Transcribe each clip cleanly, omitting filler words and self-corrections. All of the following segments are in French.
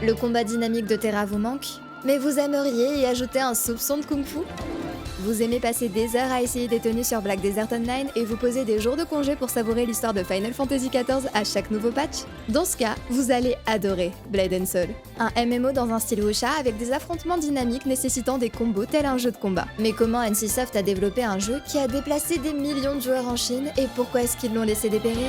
Le combat dynamique de Terra vous manque? Mais vous aimeriez y ajouter un soupçon de kung-fu? Vous aimez passer des heures à essayer des tenues sur Black Desert Online et vous posez des jours de congé pour savourer l'histoire de Final Fantasy XIV à chaque nouveau patch? Dans ce cas, vous allez adorer Blade and Soul, un MMO dans un style wuxia avec des affrontements dynamiques nécessitant des combos tel un jeu de combat. Mais comment NCSoft a développé un jeu qui a déplacé des millions de joueurs en Chine et pourquoi est-ce qu'ils l'ont laissé dépérir?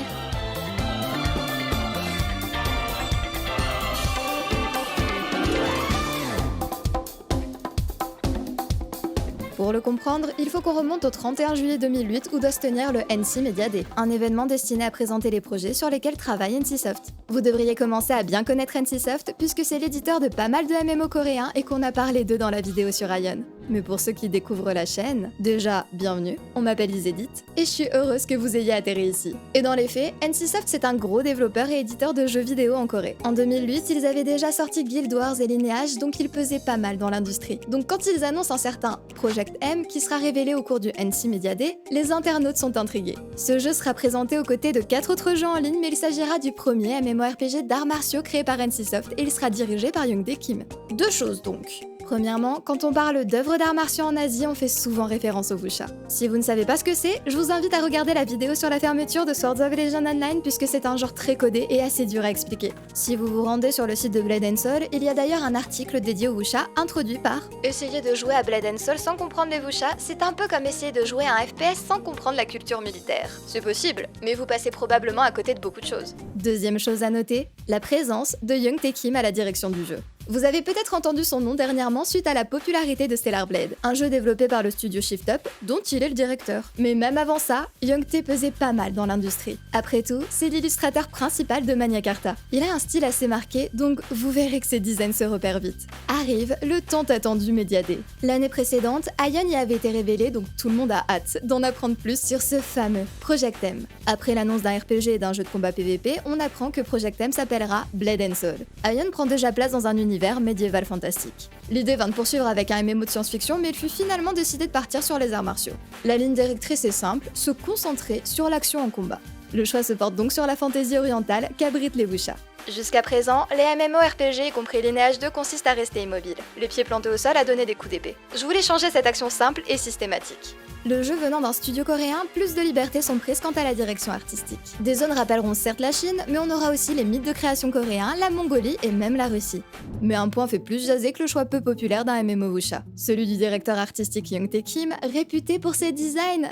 Pour le comprendre, il faut qu'on remonte au 31 juillet 2008 où doit se tenir le NC Media Day, un événement destiné à présenter les projets sur lesquels travaille NCSoft. Vous devriez commencer à bien connaître NCSoft puisque c'est l'éditeur de pas mal de MMO coréens et qu'on a parlé d'eux dans la vidéo sur Ion. Mais pour ceux qui découvrent la chaîne, déjà, bienvenue, on m'appelle Isédith, et je suis heureuse que vous ayez atterri ici. Et dans les faits, NCSoft c'est un gros développeur et éditeur de jeux vidéo en Corée. En 2008, ils avaient déjà sorti Guild Wars et Lineage, donc ils pesaient pas mal dans l'industrie. Donc quand ils annoncent un certain Project M qui sera révélé au cours du NC Media Day, les internautes sont intrigués. Ce jeu sera présenté aux côtés de 4 autres jeux en ligne, mais il s'agira du premier MMORPG d'arts martiaux créé par NCSoft et il sera dirigé par Youngtae Kim. Deux choses donc. Premièrement, quand on parle d'œuvres d'arts martiaux en Asie, on fait souvent référence au wuxia. Si vous ne savez pas ce que c'est, je vous invite à regarder la vidéo sur la fermeture de Swords of Legend Online puisque c'est un genre très codé et assez dur à expliquer. Si vous vous rendez sur le site de Blade and Soul, il y a d'ailleurs un article dédié au wuxia introduit par Essayer de jouer à Blade and Soul sans comprendre les wuxia, c'est un peu comme essayer de jouer à un FPS sans comprendre la culture militaire. C'est possible, mais vous passez probablement à côté de beaucoup de choses. Deuxième chose à noter, la présence de Youngtae Kim à la direction du jeu. Vous avez peut-être entendu son nom dernièrement suite à la popularité de Stellar Blade, un jeu développé par le studio Shift Up, dont il est le directeur. Mais même avant ça, Youngtae pesait pas mal dans l'industrie. Après tout, c'est l'illustrateur principal de Magna Carta. Il a un style assez marqué, donc vous verrez que ses designs se repèrent vite. Arrive le tant attendu Media Day. L'année précédente, Ion y avait été révélé, donc tout le monde a hâte d'en apprendre plus sur ce fameux Project M. Après l'annonce d'un RPG et d'un jeu de combat PvP, on apprend que Project M s'appellera Blade and Soul. Ion prend déjà place dans un univers médiéval fantastique. L'idée vint de poursuivre avec un MMO de science-fiction, mais il fut finalement décidé de partir sur les arts martiaux. La ligne directrice est simple, se concentrer sur l'action en combat. Le choix se porte donc sur la fantaisie orientale qu'abritent les wuxia. Jusqu'à présent, les MMORPG, y compris Lineage 2, consistent à rester immobiles. Le pied planté au sol à donner des coups d'épée. Je voulais changer cette action simple et systématique. Le jeu venant d'un studio coréen, plus de libertés sont prises quant à la direction artistique. Des zones rappelleront certes la Chine, mais on aura aussi les mythes de création coréens, la Mongolie et même la Russie. Mais un point fait plus jaser que le choix peu populaire d'un MMO wuxia. Celui du directeur artistique Youngtae Kim, réputé pour ses designs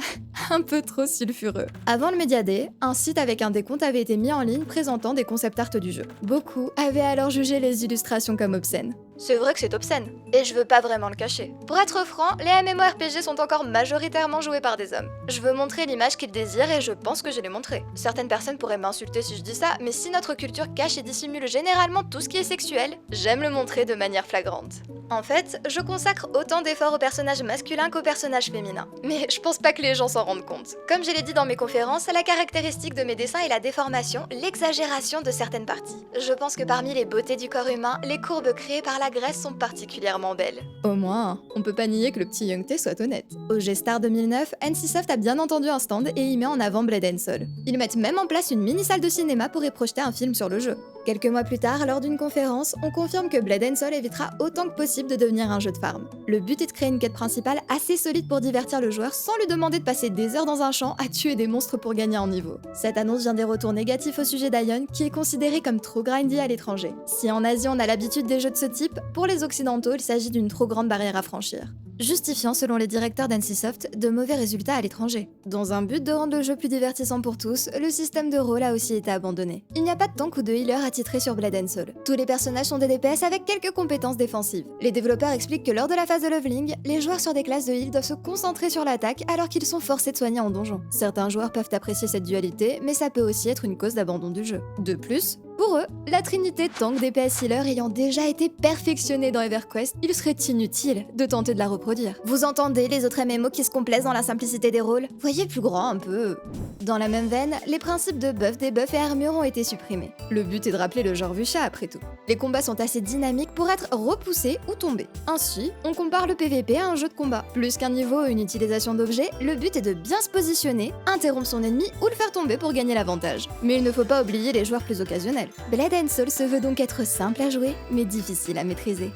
un peu trop sulfureux. Avant le Media Day, un site avec un décompte avait été mis en ligne présentant des concept art du jeu. Beaucoup avaient alors jugé les illustrations comme obscènes. C'est vrai que c'est obscène, et je veux pas vraiment le cacher. Pour être franc, les MMORPG sont encore majoritairement joués par des hommes. Je veux montrer l'image qu'ils désirent et je pense que je l'ai montrée. Certaines personnes pourraient m'insulter si je dis ça, mais si notre culture cache et dissimule généralement tout ce qui est sexuel, j'aime le montrer de manière flagrante. En fait, je consacre autant d'efforts aux personnages masculins qu'aux personnages féminins. Mais je pense pas que les gens s'en rendent compte. Comme je l'ai dit dans mes conférences, la caractéristique de mes dessins est la déformation, l'exagération de certaines parties. Je pense que parmi les beautés du corps humain, les courbes créées par la graisse sont particulièrement belles. Au moins, on peut pas nier que le petit Youngtae soit honnête. Au G-Star 2009, NCSoft a bien entendu un stand et y met en avant Blade and Soul. Ils mettent même en place une mini-salle de cinéma pour y projeter un film sur le jeu. Quelques mois plus tard, lors d'une conférence, on confirme que Blade and Soul évitera autant que possible de devenir un jeu de farm. Le but est de créer une quête principale assez solide pour divertir le joueur sans lui demander de passer des heures dans un champ à tuer des monstres pour gagner en niveau. Cette annonce vient des retours négatifs au sujet d'Ion, qui est considéré comme trop grindy à l'étranger. Si en Asie on a l'habitude des jeux de ce type, pour les occidentaux il s'agit d'une trop grande barrière à franchir. Justifiant, selon les directeurs d'NCSoft, de mauvais résultats à l'étranger. Dans un but de rendre le jeu plus divertissant pour tous, le système de rôle a aussi été abandonné. Il n'y a pas de tank ou de healer attitré sur Blade and Soul. Tous les personnages sont des DPS avec quelques compétences défensives. Les développeurs expliquent que lors de la phase de leveling, les joueurs sur des classes de heal doivent se concentrer sur l'attaque alors qu'ils sont forcés de soigner en donjon. Certains joueurs peuvent apprécier cette dualité, mais ça peut aussi être une cause d'abandon du jeu. De plus, pour eux, la trinité tank DPS healer ayant déjà été perfectionnée dans EverQuest, il serait inutile de tenter de la reproduire. Vous entendez les autres MMO qui se complaisent dans la simplicité des rôles? Voyez plus grand un peu. Dans la même veine, les principes de buff, debuff et armure ont été supprimés. Le but est de rappeler le genre wuxia après tout. Les combats sont assez dynamiques pour être repoussés ou tombés. Ainsi, on compare le PVP à un jeu de combat. Plus qu'un niveau ou une utilisation d'objets, le but est de bien se positionner, interrompre son ennemi ou le faire tomber pour gagner l'avantage. Mais il ne faut pas oublier les joueurs plus occasionnels. Blade & Soul se veut donc être simple à jouer, mais difficile à maîtriser.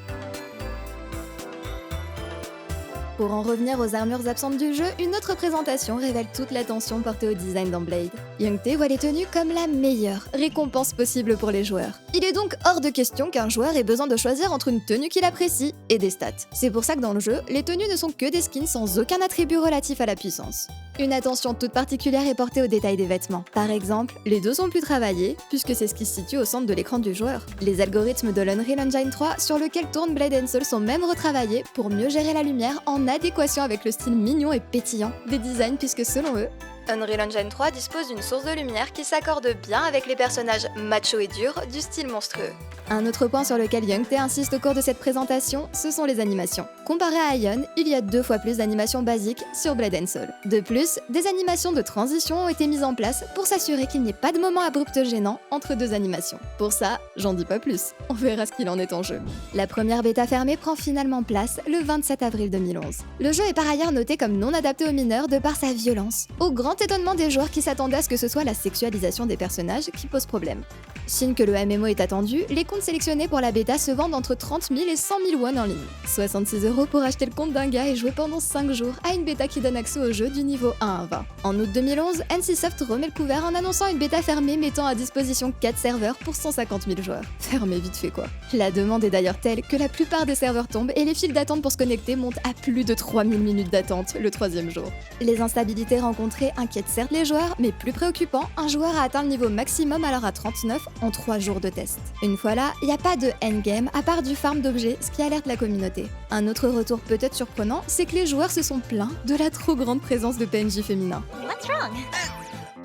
Pour en revenir aux armures absentes du jeu, une autre présentation révèle toute l'attention portée au design dans Blade. Youngtae voit les tenues comme la meilleure récompense possible pour les joueurs. Il est donc hors de question qu'un joueur ait besoin de choisir entre une tenue qu'il apprécie et des stats. C'est pour ça que dans le jeu, les tenues ne sont que des skins sans aucun attribut relatif à la puissance. Une attention toute particulière est portée aux détails des vêtements. Par exemple, les dos sont plus travaillés, puisque c'est ce qui se situe au centre de l'écran du joueur. Les algorithmes de l'Unreal Engine 3 sur lequel tourne Blade & Soul sont même retravaillés pour mieux gérer la lumière en adéquation avec le style mignon et pétillant des designs, puisque selon eux, Unreal Engine 3 dispose d'une source de lumière qui s'accorde bien avec les personnages machos et durs du style monstrueux. Un autre point sur lequel Youngtae insiste au cours de cette présentation, ce sont les animations. Comparé à Ion, il y a 2 fois plus d'animations basiques sur Blade & Soul. De plus, des animations de transition ont été mises en place pour s'assurer qu'il n'y ait pas de moment abrupt gênant entre 2 animations. Pour ça, j'en dis pas plus, on verra ce qu'il en est en jeu. La première bêta fermée prend finalement place le 27 avril 2011. Le jeu est par ailleurs noté comme non adapté aux mineurs de par sa violence, au grand étonnement des joueurs qui s'attendaient à ce que ce soit la sexualisation des personnages qui pose problème. Signe que le MMO est attendu, les comptes sélectionnés pour la bêta se vendent entre 30 000 et 100 000 won en ligne. 66 € pour acheter le compte d'un gars et jouer pendant 5 jours à une bêta qui donne accès au jeu du niveau 1 à 20. En août 2011, NCSoft remet le couvert en annonçant une bêta fermée mettant à disposition 4 serveurs pour 150 000 joueurs. Fermé vite fait quoi. La demande est d'ailleurs telle que la plupart des serveurs tombent et les files d'attente pour se connecter montent à plus de 3000 minutes d'attente le 3e jour. Les instabilités rencontrées inquiètent certes les joueurs, mais plus préoccupant, un joueur a atteint le niveau maximum alors à 39 en 3 jours de test. Une fois là, il n'y a pas de endgame à part du farm d'objets, ce qui alerte la communauté. Un autre retour peut-être surprenant, c'est que les joueurs se sont plaints de la trop grande présence de PNJ féminins. What's wrong?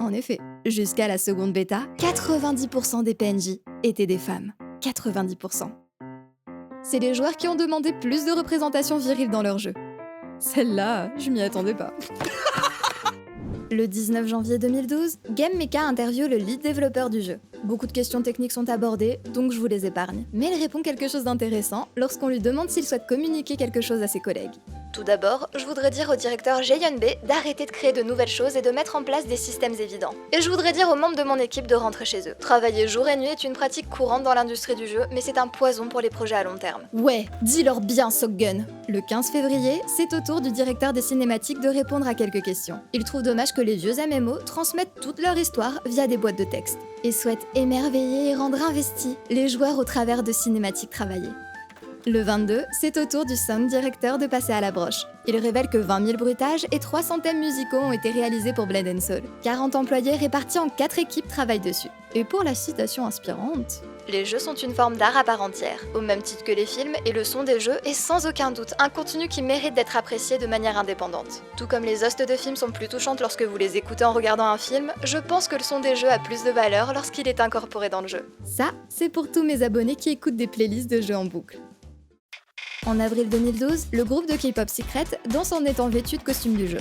En effet, jusqu'à la seconde bêta, 90% des PNJ étaient des femmes. 90%. C'est les joueurs qui ont demandé plus de représentation virile dans leur jeu. Celle-là, je m'y attendais pas. Le 19 janvier 2012, GameMecha interviewe le lead développeur du jeu. Beaucoup de questions techniques sont abordées, donc je vous les épargne. Mais il répond quelque chose d'intéressant lorsqu'on lui demande s'il souhaite communiquer quelque chose à ses collègues. Tout d'abord, je voudrais dire au directeur Jae-Hyun Bae d'arrêter de créer de nouvelles choses et de mettre en place des systèmes évidents. Et je voudrais dire aux membres de mon équipe de rentrer chez eux. Travailler jour et nuit est une pratique courante dans l'industrie du jeu, mais c'est un poison pour les projets à long terme. Ouais, dis-leur bien, Sokgun. Le 15 février, c'est au tour du directeur des cinématiques de répondre à quelques questions. Il trouve dommage que les vieux MMO transmettent toute leur histoire via des boîtes de texte, et souhaite émerveiller et rendre investis les joueurs au travers de cinématiques travaillées. Le 22, c'est au tour du sound directeur de passer à la broche. Il révèle que 20 000 bruitages et 300 thèmes musicaux ont été réalisés pour Blade & Soul. 40 employés répartis en 4 équipes travaillent dessus. Et pour la citation inspirante, les jeux sont une forme d'art à part entière, au même titre que les films, et le son des jeux est sans aucun doute un contenu qui mérite d'être apprécié de manière indépendante. Tout comme les hostes de films sont plus touchantes lorsque vous les écoutez en regardant un film, je pense que le son des jeux a plus de valeur lorsqu'il est incorporé dans le jeu. Ça, c'est pour tous mes abonnés qui écoutent des playlists de jeux en boucle. En avril 2012, le groupe de K-pop Secret danse en étant vêtu de costumes du jeu.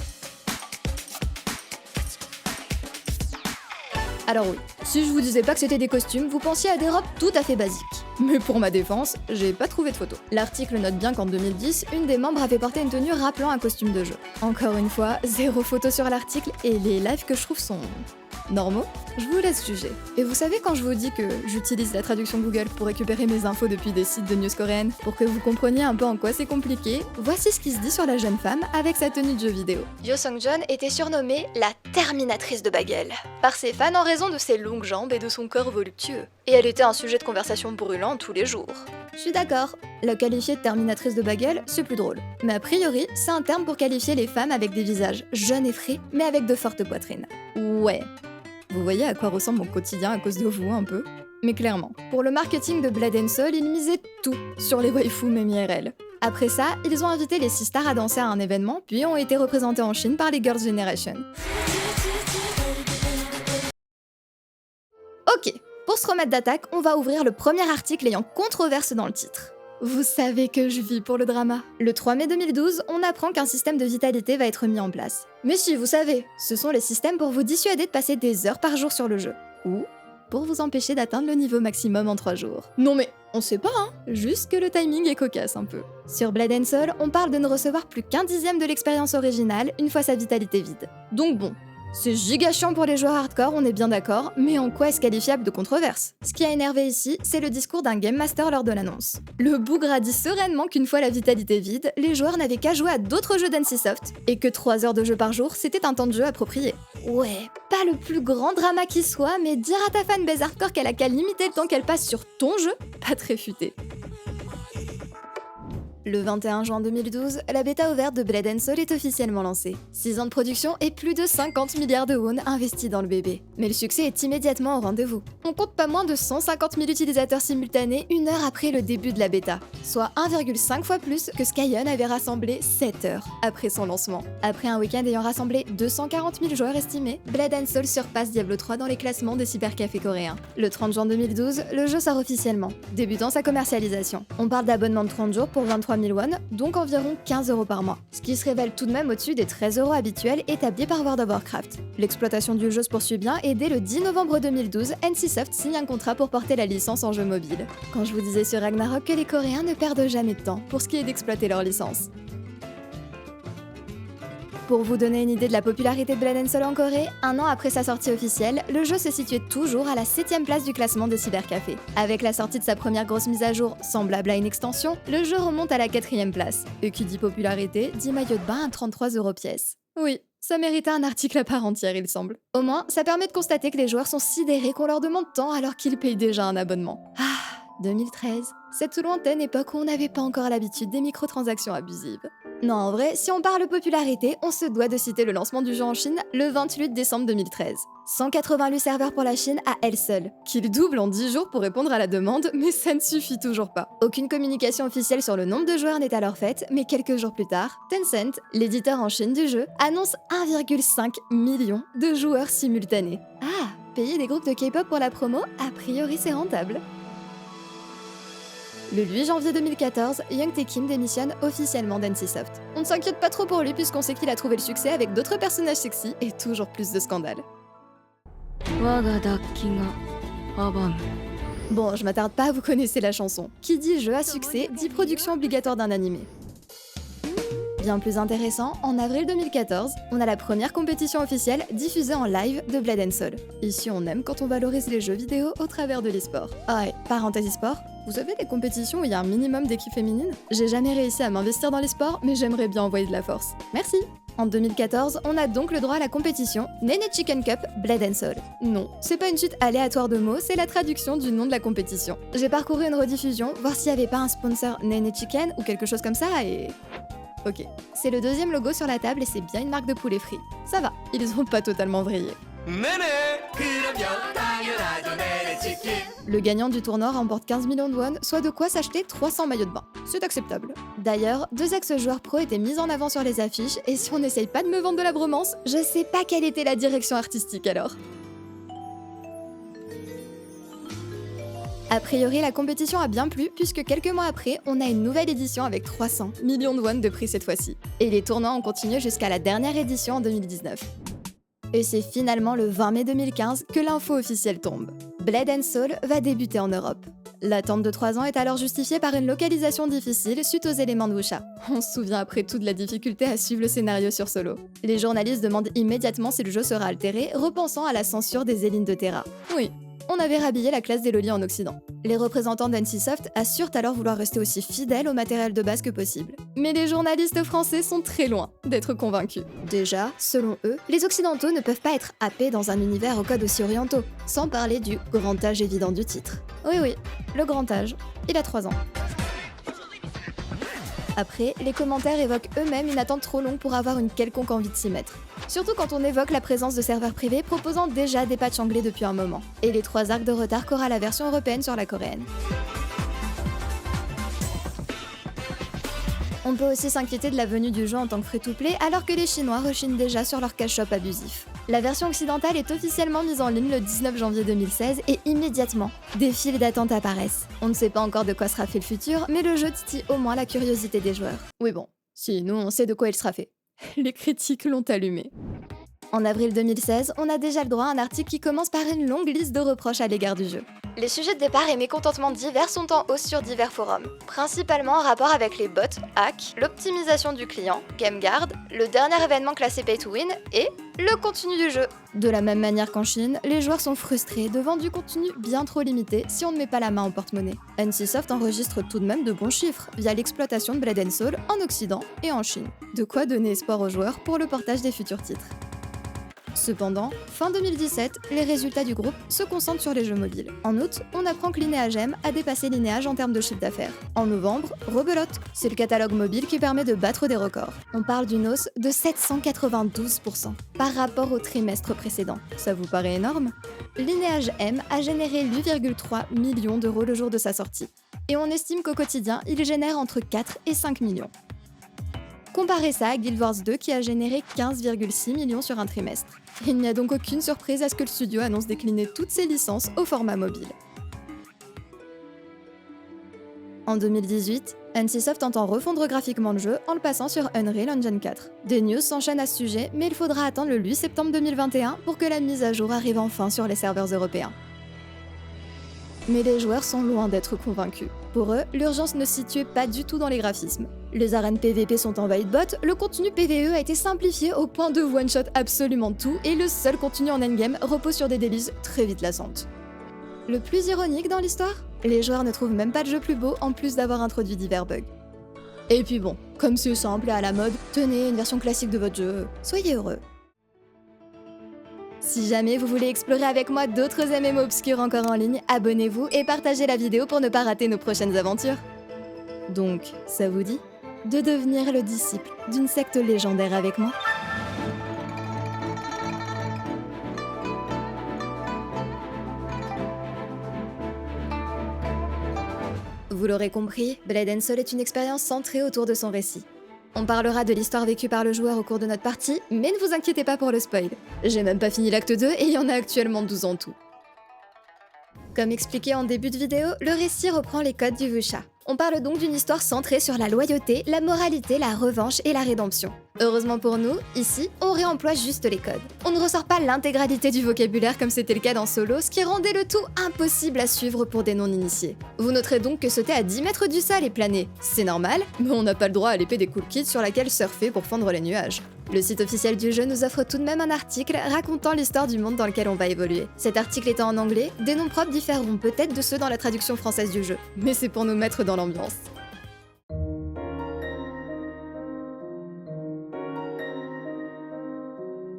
Alors oui, si je vous disais pas que c'était des costumes, vous pensiez à des robes tout à fait basiques. Mais pour ma défense, j'ai pas trouvé de photo. L'article note bien qu'en 2010, une des membres avait porté une tenue rappelant un costume de jeu. Encore une fois, 0 photo sur l'article et les lives que je trouve sont normaux, je vous laisse juger. Et vous savez quand je vous dis que j'utilise la traduction Google pour récupérer mes infos depuis des sites de news coréennes, pour que vous compreniez un peu en quoi c'est compliqué, voici ce qui se dit sur la jeune femme avec sa tenue de jeu vidéo. Yo Sung-jeon était surnommée la Terminatrice de Bagel par ses fans en raison de ses longues jambes et de son corps voluptueux. Et elle était un sujet de conversation brûlant tous les jours. Je suis d'accord, la qualifier de Terminatrice de Bagel, c'est plus drôle. Mais a priori, c'est un terme pour qualifier les femmes avec des visages jeunes et frais, mais avec de fortes poitrines. Ouais. Vous voyez à quoi ressemble mon quotidien à cause de vous, un peu? Mais clairement, pour le marketing de Blade & Soul, ils misaient tout sur les waifus même IRL. Après ça, ils ont invité les 6 stars à danser à un événement, puis ont été représentés en Chine par les Girls' Generation. Ok, pour se remettre d'attaque, on va ouvrir le premier article ayant controverse dans le titre. Vous savez que je vis pour le drama. Le 3 mai 2012, on apprend qu'un système de vitalité va être mis en place. Mais si, vous savez, ce sont les systèmes pour vous dissuader de passer des heures par jour sur le jeu. Ou pour vous empêcher d'atteindre le niveau maximum en 3 jours. Non mais, on sait pas hein, juste que le timing est cocasse un peu. Sur Blade and Soul, on parle de ne recevoir plus qu'1 dixième de l'expérience originale une fois sa vitalité vide. Donc bon, c'est giga chiant pour les joueurs hardcore, on est bien d'accord, mais en quoi est-ce qualifiable de controverse? Ce qui a énervé ici, c'est le discours d'un Game Master lors de l'annonce. Le bougre a dit sereinement qu'une fois la vitalité vide, les joueurs n'avaient qu'à jouer à d'autres jeux d'NCSoft, et que 3 heures de jeu par jour, c'était un temps de jeu approprié. Ouais, pas le plus grand drama qui soit, mais dire à ta fanbase hardcore qu'elle a qu'à limiter le temps qu'elle passe sur ton jeu, pas très futé. Le 21 juin 2012, la bêta ouverte de Blade and Soul est officiellement lancée. 6 ans de production et plus de 50 milliards de won investis dans le bébé. Mais le succès est immédiatement au rendez-vous. On compte pas moins de 150 000 utilisateurs simultanés 1 heure après le début de la bêta, soit 1,5 fois plus que Scion avait rassemblé 7 heures après son lancement. Après un week-end ayant rassemblé 240 000 joueurs estimés, Blade and Soul surpasse Diablo 3 dans les classements des cybercafés coréens. Le 30 juin 2012, le jeu sort officiellement, débutant sa commercialisation. On parle d'abonnement de 30 jours pour 23 000 won, donc environ 15 € par mois, ce qui se révèle tout de même au-dessus des 13 € habituels établis par World of Warcraft. L'exploitation du jeu se poursuit bien et dès le 10 novembre 2012, NCSoft signe un contrat pour porter la licence en jeu mobile. Quand je vous disais sur Ragnarok que les Coréens ne perdent jamais de temps pour ce qui est d'exploiter leur licence. Pour vous donner une idée de la popularité de Blade and Soul en Corée, 1 an après sa sortie officielle, le jeu se situait toujours à la 7ème place du classement des cybercafés. Avec la sortie de sa première grosse mise à jour, semblable à une extension, le jeu remonte à la 4ème place. Et qui dit popularité, dit maillot de bain à 33 € pièce. Oui, ça méritait un article à part entière, il semble. Au moins, ça permet de constater que les joueurs sont sidérés qu'on leur demande tant alors qu'ils payent déjà un abonnement. 2013, cette lointaine époque où on n'avait pas encore l'habitude des microtransactions abusives. Non, en vrai, si on parle popularité, on se doit de citer le lancement du jeu en Chine le 28 décembre 2013. 188 serveurs pour la Chine à elle seule, qu'il double en 10 jours pour répondre à la demande, mais ça ne suffit toujours pas. Aucune communication officielle sur le nombre de joueurs n'est alors faite, mais quelques jours plus tard, Tencent, l'éditeur en Chine du jeu, annonce 1,5 million de joueurs simultanés. Ah, payer des groupes de K-pop pour la promo, a priori c'est rentable. Le 8 janvier 2014, Young Tae Kim démissionne officiellement d'NCSoft. On ne s'inquiète pas trop pour lui puisqu'on sait qu'il a trouvé le succès avec d'autres personnages sexy et toujours plus de scandales. Bon, je m'attarde pas, vous connaissez la chanson. Qui dit jeu à succès, dit production obligatoire d'un animé. Bien plus intéressant, en avril 2014, on a la première compétition officielle diffusée en live de Blade and Soul. Ici, on aime quand on valorise les jeux vidéo au travers de l'e-sport. Ah et parenthèse e-sport, vous avez des compétitions où il y a un minimum d'équipes féminines? J'ai jamais réussi à m'investir dans l'e-sport, mais j'aimerais bien envoyer de la force. Merci! En 2014, on a donc le droit à la compétition Nene Chicken Cup Blade and Soul. Non, c'est pas une suite aléatoire de mots, c'est la traduction du nom de la compétition. J'ai parcouru une rediffusion, voir s'il y avait pas un sponsor Nene Chicken ou quelque chose comme ça et... Ok, c'est le 2e logo sur la table et c'est bien une marque de poulet frit. Ça va, ils ont pas totalement vrillé. Le gagnant du tournoi remporte 15 millions de won, soit de quoi s'acheter 300 maillots de bain. C'est acceptable. D'ailleurs, 2 ex-joueurs pro étaient mis en avant sur les affiches, et si on n'essaye pas de me vendre de la bromance, je sais pas quelle était la direction artistique alors. A priori, la compétition a bien plu, puisque quelques mois après, on a une nouvelle édition avec 300 millions de won de prix cette fois-ci. Et les tournois ont continué jusqu'à la dernière édition en 2019. Et c'est finalement le 20 mai 2015 que l'info officielle tombe. Blade and Soul va débuter en Europe. L'attente de 3 ans est alors justifiée par une localisation difficile suite aux éléments de Wuxia. On se souvient après tout de la difficulté à suivre le scénario sur Solo. Les journalistes demandent immédiatement si le jeu sera altéré, repensant à la censure des Élines de Terra. Oui, on avait rhabillé la classe des lolis en Occident. Les représentants d'NCSoft assurent alors vouloir rester aussi fidèles au matériel de base que possible. Mais les journalistes français sont très loin d'être convaincus. Déjà, selon eux, les Occidentaux ne peuvent pas être happés dans un univers aux codes aussi orientaux, sans parler du grand âge évident du titre. Oui, le grand âge, il a 3 ans. Après, les commentaires évoquent eux-mêmes une attente trop longue pour avoir une quelconque envie de s'y mettre. Surtout quand on évoque la présence de serveurs privés proposant déjà des patchs anglais depuis un moment, et les 3 arcs de retard qu'aura la version européenne sur la coréenne. On peut aussi s'inquiéter de la venue du jeu en tant que free-to-play alors que les Chinois rechignent déjà sur leur cash shop abusif. La version occidentale est officiellement mise en ligne le 19 janvier 2016 et immédiatement, des files d'attente apparaissent. On ne sait pas encore de quoi sera fait le futur, mais le jeu titille au moins la curiosité des joueurs. Oui bon, si nous on sait de quoi il sera fait. Les critiques l'ont allumé. En avril 2016, on a déjà le droit à un article qui commence par une longue liste de reproches à l'égard du jeu. Les sujets de départ et mécontentements divers sont en hausse sur divers forums, principalement en rapport avec les bots, hacks, l'optimisation du client, GameGuard, le dernier événement classé Pay to Win et le contenu du jeu. De la même manière qu'en Chine, les joueurs sont frustrés devant du contenu bien trop limité si on ne met pas la main au porte-monnaie. NCSoft enregistre tout de même de bons chiffres via l'exploitation de Blade & Soul en Occident et en Chine. De quoi donner espoir aux joueurs pour le portage des futurs titres. Cependant, fin 2017, les résultats du groupe se concentrent sur les jeux mobiles. En août, on apprend que Lineage M a dépassé Lineage en termes de chiffre d'affaires. En novembre, rebelote, c'est le catalogue mobile qui permet de battre des records. On parle d'une hausse de 792% par rapport au trimestre précédent. Ça vous paraît énorme? Lineage M a généré 8,3 millions d'euros le jour de sa sortie. Et on estime qu'au quotidien, il génère entre 4 et 5 millions. Comparez ça à Guild Wars 2 qui a généré 15,6 millions sur un trimestre. Il n'y a donc aucune surprise à ce que le studio annonce décliner toutes ses licences au format mobile. En 2018, NCSoft entend refondre graphiquement le jeu en le passant sur Unreal Engine 4. Des news s'enchaînent à ce sujet, mais il faudra attendre le 8 septembre 2021 pour que la mise à jour arrive enfin sur les serveurs européens. Mais les joueurs sont loin d'être convaincus. Pour eux, l'urgence ne se situait pas du tout dans les graphismes. Les arènes PVP sont envahies de bots, le contenu PVE a été simplifié au point de one-shot absolument tout, et le seul contenu en endgame repose sur des délices très vite lassantes. Le plus ironique dans l'histoire, les joueurs ne trouvent même pas de jeu plus beau en plus d'avoir introduit divers bugs. Et puis bon, comme c'est simple et à la mode, tenez une version classique de votre jeu, soyez heureux. Si jamais vous voulez explorer avec moi d'autres MMO obscurs encore en ligne, abonnez-vous et partagez la vidéo pour ne pas rater nos prochaines aventures. Donc, ça vous dit de devenir le disciple d'une secte légendaire avec moi? Vous l'aurez compris, Blade & Soul est une expérience centrée autour de son récit. On parlera de l'histoire vécue par le joueur au cours de notre partie, mais ne vous inquiétez pas pour le spoil. J'ai même pas fini l'acte 2 et il y en a actuellement 12 en tout. Comme expliqué en début de vidéo, le récit reprend les codes du wuxia. On parle donc d'une histoire centrée sur la loyauté, la moralité, la revanche et la rédemption. Heureusement pour nous, ici, on réemploie juste les codes. On ne ressort pas l'intégralité du vocabulaire comme c'était le cas dans Solo, ce qui rendait le tout impossible à suivre pour des non-initiés. Vous noterez donc que sauter à 10 mètres du sol et planer, c'est normal, mais on n'a pas le droit à l'épée des cool kids sur laquelle surfer pour fendre les nuages. Le site officiel du jeu nous offre tout de même un article racontant l'histoire du monde dans lequel on va évoluer. Cet article étant en anglais, des noms propres différeront peut-être de ceux dans la traduction française du jeu, mais c'est pour nous mettre dans l'ambiance.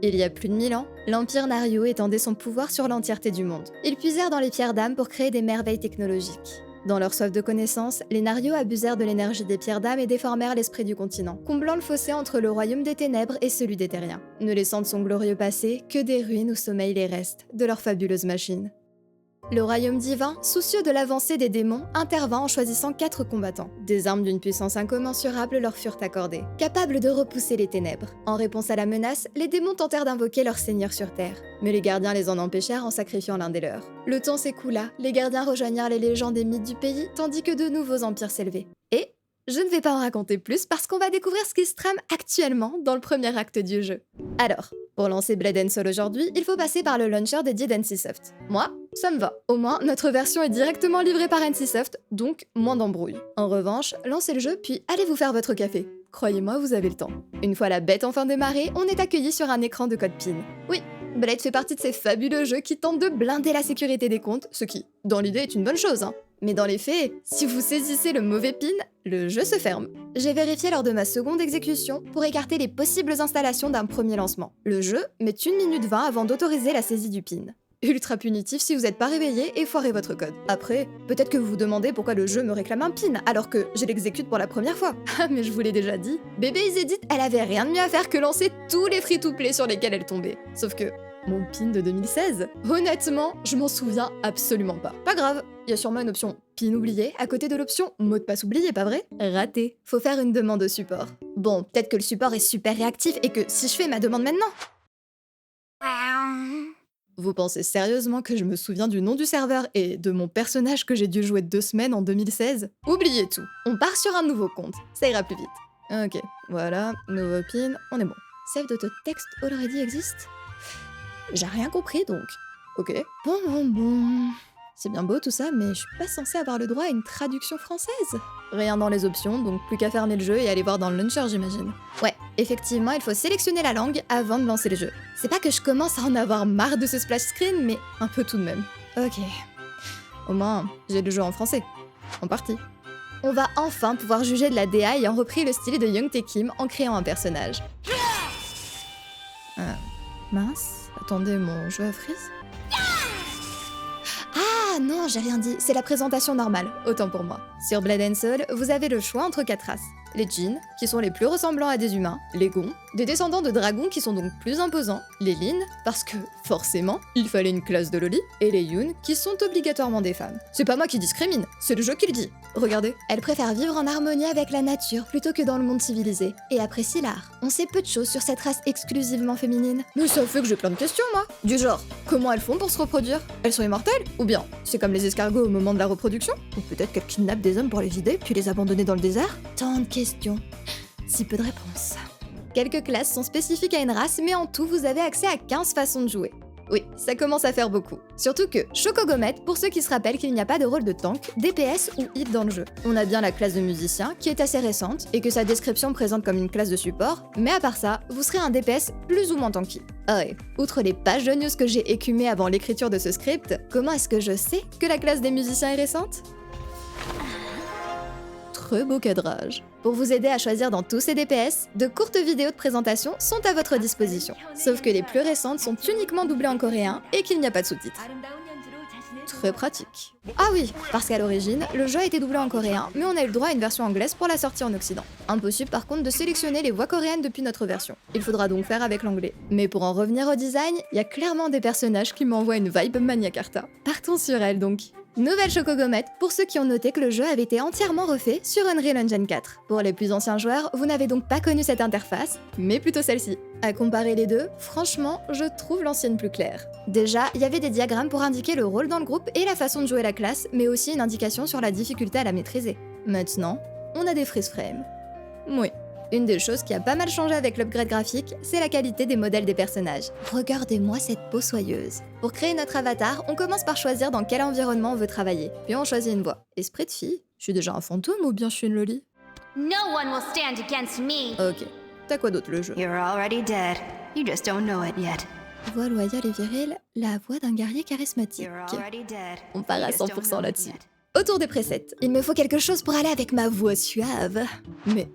Il y a plus de 1000 ans, l'Empire Naryo étendait son pouvoir sur l'entièreté du monde. Ils puisèrent dans les pierres d'âme pour créer des merveilles technologiques. Dans leur soif de connaissance, les Naryo abusèrent de l'énergie des pierres d'âme et déformèrent l'esprit du continent, comblant le fossé entre le royaume des ténèbres et celui des terriens, ne laissant de son glorieux passé que des ruines où sommeillent les restes de leur fabuleuse machine. Le royaume divin, soucieux de l'avancée des démons, intervint en choisissant 4 combattants. Des armes d'une puissance incommensurable leur furent accordées, capables de repousser les ténèbres. En réponse à la menace, les démons tentèrent d'invoquer leur seigneur sur Terre, mais les gardiens les en empêchèrent en sacrifiant l'un des leurs. Le temps s'écoula, les gardiens rejoignirent les légendes et mythes du pays, tandis que de nouveaux empires s'élevaient. Et je ne vais pas en raconter plus parce qu'on va découvrir ce qui se trame actuellement dans le premier acte du jeu. Alors, pour lancer Blade & Soul aujourd'hui, il faut passer par le launcher dédié d'NCSoft. Moi, ça me va. Au moins, notre version est directement livrée par NCSoft, donc moins d'embrouille. En revanche, lancez le jeu puis allez vous faire votre café. Croyez-moi, vous avez le temps. Une fois la bête enfin démarrée, on est accueilli sur un écran de code PIN. Oui, Blade fait partie de ces fabuleux jeux qui tentent de blinder la sécurité des comptes, ce qui, dans l'idée, est une bonne chose, hein. Mais dans les faits, si vous saisissez le mauvais PIN, le jeu se ferme. J'ai vérifié lors de ma seconde exécution pour écarter les possibles installations d'un premier lancement. Le jeu met 1 minute 20 avant d'autoriser la saisie du PIN. Ultra punitif si vous n'êtes pas réveillé et foirez votre code. Après, peut-être que vous vous demandez pourquoi le jeu me réclame un PIN alors que je l'exécute pour la première fois. Ah mais je vous l'ai déjà dit, Bébé Is Edit, elle avait rien de mieux à faire que lancer tous les free-to-play sur lesquels elle tombait. Sauf que, mon PIN de 2016, honnêtement, je m'en souviens absolument pas. Pas grave, il y a sûrement une option PIN oublié à côté de l'option mot de passe oublié, pas vrai? Raté. Faut faire une demande au support. Bon, peut-être que le support est super réactif et que si je fais ma demande maintenant... Vous pensez sérieusement que je me souviens du nom du serveur et de mon personnage que j'ai dû jouer 2 semaines en 2016? Oubliez tout, on part sur un nouveau compte, ça ira plus vite. Ok, voilà, nouveau PIN, on est bon. Save de text already existe? J'ai rien compris donc. Ok. Bon. C'est bien beau tout ça, mais je suis pas censée avoir le droit à une traduction française. Rien dans les options, donc plus qu'à fermer le jeu et aller voir dans le launcher, j'imagine. Ouais, effectivement, il faut sélectionner la langue avant de lancer le jeu. C'est pas que je commence à en avoir marre de ce splash screen, mais un peu tout de même. Ok. Au moins, j'ai le jeu en français. En partie. On va enfin pouvoir juger de la DA ayant repris le style de Young Tae Kim en créant un personnage. Mince, attendez, mon jeu a freeze? Ah non, j'ai rien dit, c'est la présentation normale, autant pour moi. Sur Blood and Soul, vous avez le choix entre 4 races. Les Jin, qui sont les plus ressemblants à des humains, les Gon, des descendants de dragons qui sont donc plus imposants, les Lin, parce que, forcément, il fallait une classe de loli, et les Yoon, qui sont obligatoirement des femmes. C'est pas moi qui discrimine, c'est le jeu qui le dit. Regardez. Elle préfère vivre en harmonie avec la nature plutôt que dans le monde civilisé, et apprécie l'art. On sait peu de choses sur cette race exclusivement féminine. Mais ça fait que j'ai plein de questions, moi. Du genre, comment elles font pour se reproduire? Elles sont immortelles? Ou bien, c'est comme les escargots au moment de la reproduction? Ou peut-être qu'elles kidnappent des hommes pour les vider, puis les abandonner dans le désert? Tant de questions. Si peu de réponses. Quelques classes sont spécifiques à une race, mais en tout, vous avez accès à 15 façons de jouer. Oui, ça commence à faire beaucoup. Surtout que, Shokogomet, pour ceux qui se rappellent qu'il n'y a pas de rôle de tank, DPS ou hit dans le jeu. On a bien la classe de musicien, qui est assez récente, et que sa description présente comme une classe de support, mais à part ça, vous serez un DPS plus ou moins tanky. Ah ouais, outre les pages de news que j'ai écumées avant l'écriture de ce script, comment est-ce que je sais que la classe des musiciens est récente? Très beau cadrage. Pour vous aider à choisir dans tous ces DPS, de courtes vidéos de présentation sont à votre disposition. Sauf que les plus récentes sont uniquement doublées en coréen et qu'il n'y a pas de sous-titres. Très pratique. Ah oui, parce qu'à l'origine, le jeu a été doublé en coréen, mais on a eu le droit à une version anglaise pour la sortie en Occident. Impossible par contre de sélectionner les voix coréennes depuis notre version. Il faudra donc faire avec l'anglais. Mais pour en revenir au design, il y a clairement des personnages qui m'envoient une vibe Mania Carta. Partons sur elle donc. Nouvelle Shokogomet pour ceux qui ont noté que le jeu avait été entièrement refait sur Unreal Engine 4. Pour les plus anciens joueurs, vous n'avez donc pas connu cette interface, mais plutôt celle-ci. À comparer les deux, franchement, je trouve l'ancienne plus claire. Déjà, il y avait des diagrammes pour indiquer le rôle dans le groupe et la façon de jouer la classe, mais aussi une indication sur la difficulté à la maîtriser. Maintenant, on a des freeze frames. Oui. Une des choses qui a pas mal changé avec l'upgrade graphique, c'est la qualité des modèles des personnages. Regardez-moi cette peau soyeuse. Pour créer notre avatar, on commence par choisir dans quel environnement on veut travailler. Puis on choisit une voix. Esprit de fille? Je suis déjà un fantôme ou bien je suis une loli? No one will stand against me. Ok. T'as quoi d'autre le jeu? You're already dead. You just don't know it yet. Voix loyale et virile, la voix d'un guerrier charismatique. You're already dead. On part à You just don't 100% know it là-dessus. yet. Autour des presets, il me faut quelque chose pour aller avec ma voix suave. Mais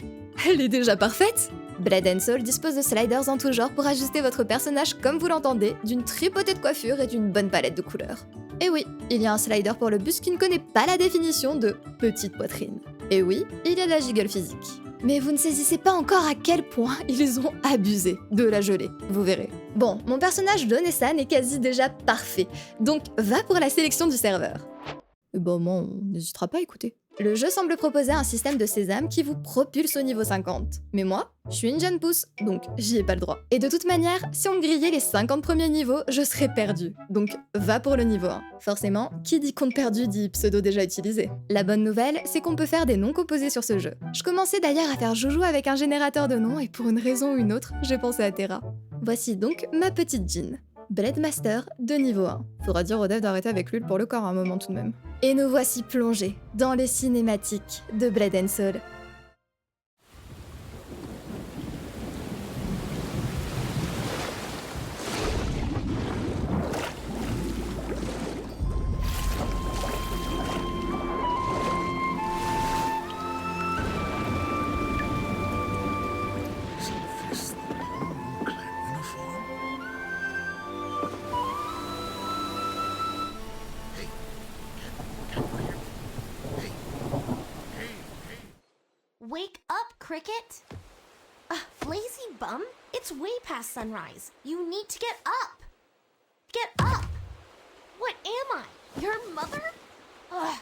elle est déjà parfaite! Blood and Soul dispose de sliders en tout genre pour ajuster votre personnage comme vous l'entendez, d'une tripotée de coiffure et d'une bonne palette de couleurs. Et oui, il y a un slider pour le buste qui ne connaît pas la définition de petite poitrine. Et oui, il y a de la gigole physique. Mais vous ne saisissez pas encore à quel point ils ont abusé de la gelée, vous verrez. Bon, mon personnage Donessan est quasi déjà parfait, donc va pour la sélection du serveur. Et bon, moi, on n'hésitera pas à écouter. Le jeu semble proposer un système de sésame qui vous propulse au niveau 50. Mais moi, je suis une jeune pousse, donc j'y ai pas le droit. Et de toute manière, si on me grillait les 50 premiers niveaux, je serais perdue. Donc va pour le niveau 1. Forcément, qui dit compte perdu dit pseudo déjà utilisé. La bonne nouvelle, c'est qu'on peut faire des noms composés sur ce jeu. Je commençais d'ailleurs à faire joujou avec un générateur de noms et pour une raison ou une autre, j'ai pensé à Terra. Voici donc ma petite Jin. Blade Master de niveau 1. Faudra dire au dev d'arrêter avec l'huile pour le corps à un moment tout de même. Et nous voici plongés dans les cinématiques de Blood and Soul. Wake up, Cricket! Lazy bum, it's way past sunrise. You need to get up! Get up! What am I? Your mother? Ugh.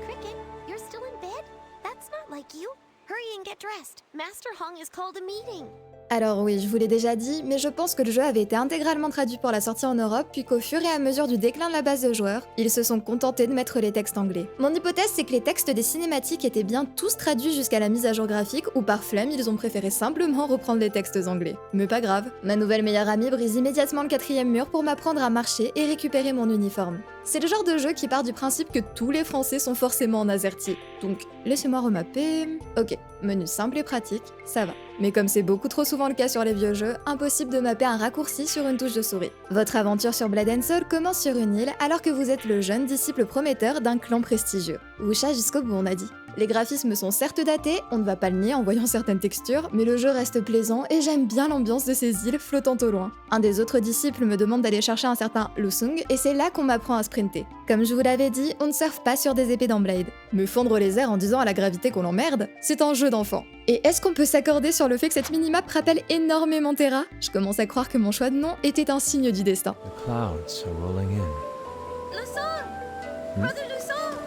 Cricket, you're still in bed? That's not like you. Hurry and get dressed. Master Hong has called a meeting. Alors oui, je vous l'ai déjà dit, mais je pense que le jeu avait été intégralement traduit pour la sortie en Europe, puis qu'au fur et à mesure du déclin de la base de joueurs, ils se sont contentés de mettre les textes anglais. Mon hypothèse, c'est que les textes des cinématiques étaient bien tous traduits jusqu'à la mise à jour graphique, ou par flemme, ils ont préféré simplement reprendre les textes anglais. Mais pas grave, ma nouvelle meilleure amie brise immédiatement le 4e mur pour m'apprendre à marcher et récupérer mon uniforme. C'est le genre de jeu qui part du principe que tous les Français sont forcément en AZERTY. Donc, laissez-moi remapper... Ok, menu simple et pratique, ça va. Mais comme c'est beaucoup trop souvent le cas sur les vieux jeux, impossible de mapper un raccourci sur une touche de souris. Votre aventure sur Blood and Soul commence sur une île alors que vous êtes le jeune disciple prometteur d'un clan prestigieux. Wuxia jusqu'au bout, on a dit. Les graphismes sont certes datés, on ne va pas le nier en voyant certaines textures, mais le jeu reste plaisant et j'aime bien l'ambiance de ces îles flottant au loin. Un des autres disciples me demande d'aller chercher un certain Lusung et c'est là qu'on m'apprend à sprinter. Comme je vous l'avais dit, on ne surfe pas sur des épées dans Blade. Me fondre les airs en disant à la gravité qu'on l'emmerde, c'est un jeu d'enfant. Et est-ce qu'on peut s'accorder sur le fait que cette minimap rappelle énormément Terra? Je commence à croire que mon choix de nom était un signe du destin. The clouds are rolling in. Lusung! Brother Lusung!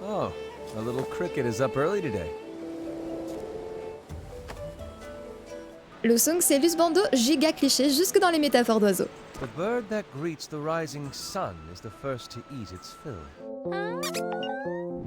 Oh, a little cricket is up early today. Lusung, c'est Lusbando giga cliché jusque dans les métaphores d'oiseaux. The bird that greets the rising sun is the first to eat its fill.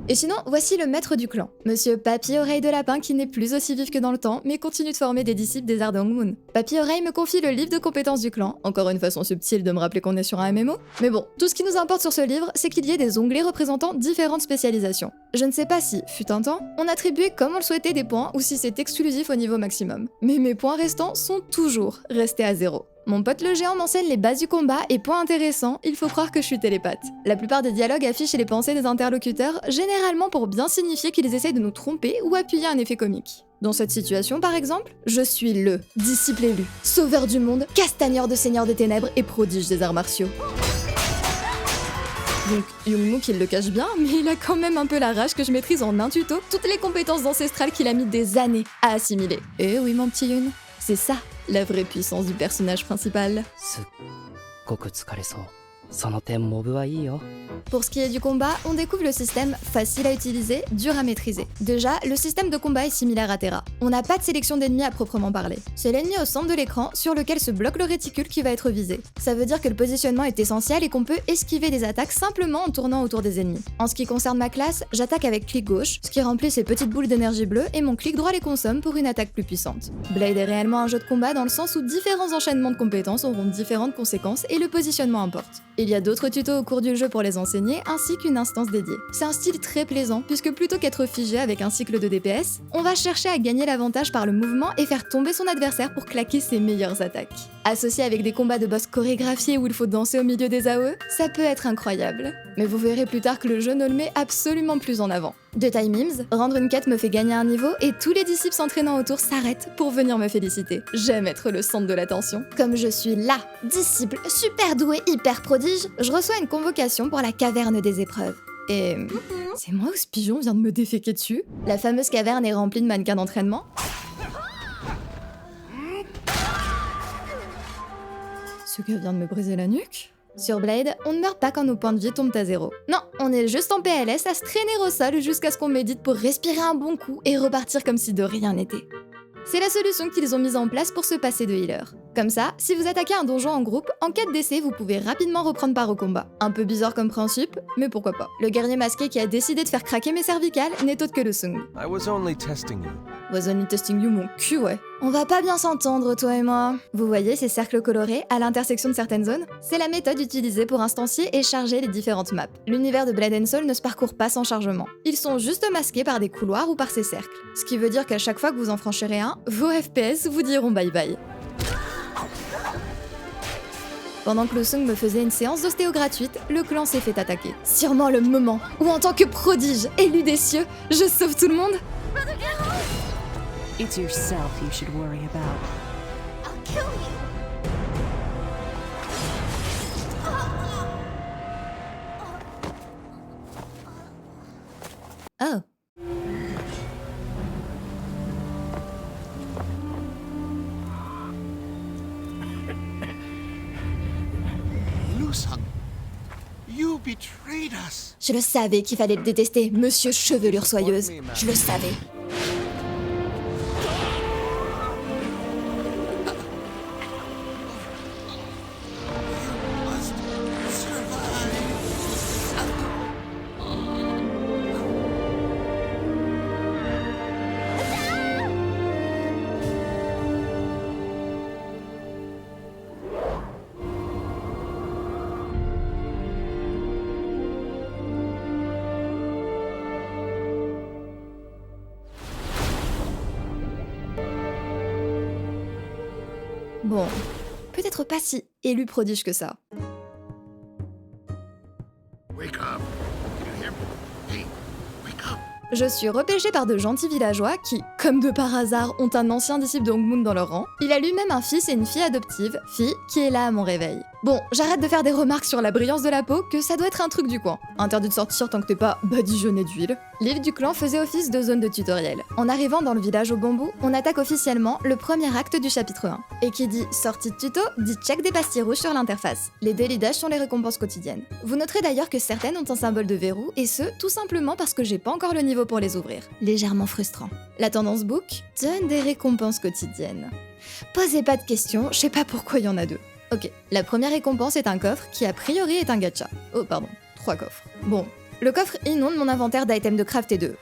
Et sinon, voici le maître du clan, Monsieur Papy Oreille de Lapin qui n'est plus aussi vif que dans le temps, mais continue de former des disciples des arts de Hongmoon. Papy Oreille me confie le livre de compétences du clan, encore une façon subtile de me rappeler qu'on est sur un MMO. Mais bon, tout ce qui nous importe sur ce livre, c'est qu'il y ait des onglets représentant différentes spécialisations. Je ne sais pas si, fut un temps, on attribuait comme on le souhaitait des points ou si c'est exclusif au niveau maximum. Mais mes points restants sont toujours restés à 0. Mon pote le géant m'enseigne les bases du combat et point intéressant, il faut croire que je suis télépathe. La plupart des dialogues affichent les pensées des interlocuteurs, généralement pour bien signifier qu'ils essaient de nous tromper ou appuyer un effet comique. Dans cette situation par exemple, je suis le disciple élu, sauveur du monde, castagneur de seigneur des ténèbres et prodige des arts martiaux. Donc Youngmook il le cache bien, mais il a quand même un peu la rage que je maîtrise en un tuto toutes les compétences ancestrales qu'il a mis des années à assimiler. Eh oui mon petit Yoon, c'est ça la vraie puissance du personnage principal. Pour ce qui est du combat, on découvre le système facile à utiliser, dur à maîtriser. Déjà, le système de combat est similaire à Terra. On n'a pas de sélection d'ennemis à proprement parler. C'est l'ennemi au centre de l'écran sur lequel se bloque le réticule qui va être visé. Ça veut dire que le positionnement est essentiel et qu'on peut esquiver des attaques simplement en tournant autour des ennemis. En ce qui concerne ma classe, j'attaque avec clic gauche, ce qui remplit ces petites boules d'énergie bleue et mon clic droit les consomme pour une attaque plus puissante. Blade est réellement un jeu de combat dans le sens où différents enchaînements de compétences auront différentes conséquences et le positionnement importe. Il y a d'autres tutos au cours du jeu pour les enseigner, ainsi qu'une instance dédiée. C'est un style très plaisant, puisque plutôt qu'être figé avec un cycle de DPS, on va chercher à gagner l'avantage par le mouvement et faire tomber son adversaire pour claquer ses meilleures attaques. Associé avec des combats de boss chorégraphiés où il faut danser au milieu des AOE, ça peut être incroyable. Mais vous verrez plus tard que le jeu ne le met absolument plus en avant. De Time Memes, rendre une quête me fait gagner un niveau et tous les disciples s'entraînant autour s'arrêtent pour venir me féliciter. J'aime être le centre de l'attention. Comme je suis là, disciple super doué, hyper prodige, je reçois une convocation pour la caverne des épreuves. Et... c'est moi ou ce pigeon vient de me déféquer dessus? La fameuse caverne est remplie de mannequins d'entraînement. Ce gars vient de me briser la nuque? Sur Blade, on ne meurt pas quand nos points de vie tombent à 0. Non, on est juste en PLS à se traîner au sol jusqu'à ce qu'on médite pour respirer un bon coup et repartir comme si de rien n'était. C'est la solution qu'ils ont mise en place pour se passer de healer. Comme ça, si vous attaquez un donjon en groupe, en cas de décès, vous pouvez rapidement reprendre part au combat. Un peu bizarre comme principe, mais pourquoi pas. Le guerrier masqué qui a décidé de faire craquer mes cervicales n'est autre que Lusung. I was only testing you. Was only testing you, mon cul, ouais. On va pas bien s'entendre, toi et moi. Vous voyez ces cercles colorés à l'intersection de certaines zones? C'est la méthode utilisée pour instancier et charger les différentes maps. L'univers de Blood and Soul ne se parcourt pas sans chargement. Ils sont juste masqués par des couloirs ou par ces cercles. Ce qui veut dire qu'à chaque fois que vous en franchirez un, vos FPS vous diront bye bye. Pendant que Lusung me faisait une séance d'ostéo gratuite, le clan s'est fait attaquer. Sûrement le moment où, en tant que prodige élu des cieux, je sauve tout le monde. It's yourself you should worry about. I'll kill you! Oh. Lusung, you betrayed us. Je le savais qu'il fallait le détester, monsieur chevelure soyeuse. Je le savais. Bon, peut-être pas si élu prodige que ça. Wake up. Can you hear me? Hey, wake up. Je suis repêchée par de gentils villageois qui, comme de par hasard, ont un ancien disciple de Hongmoon dans leur rang. Il a lui-même un fils et une fille adoptive, fille qui est là à mon réveil. Bon, j'arrête de faire des remarques sur la brillance de la peau, que ça doit être un truc du coin. Interdit de sortir tant que t'es pas badigeonné d'huile. L'île du clan faisait office de zone de tutoriel. En arrivant dans le village au bambou, on attaque officiellement le premier acte du chapitre 1. Et qui dit sortie de tuto, dit check des pastilles rouges sur l'interface. Les daily dash sont les récompenses quotidiennes. Vous noterez d'ailleurs que certaines ont un symbole de verrou, et ce, tout simplement parce que j'ai pas encore le niveau pour les ouvrir. Légèrement frustrant. La tendance book donne des récompenses quotidiennes. Posez pas de questions, je sais pas pourquoi il y en a deux. Ok, la première récompense est un coffre qui a priori est un gacha. Oh pardon, 3 coffres. Bon, le coffre inonde mon inventaire d'items de craft et de...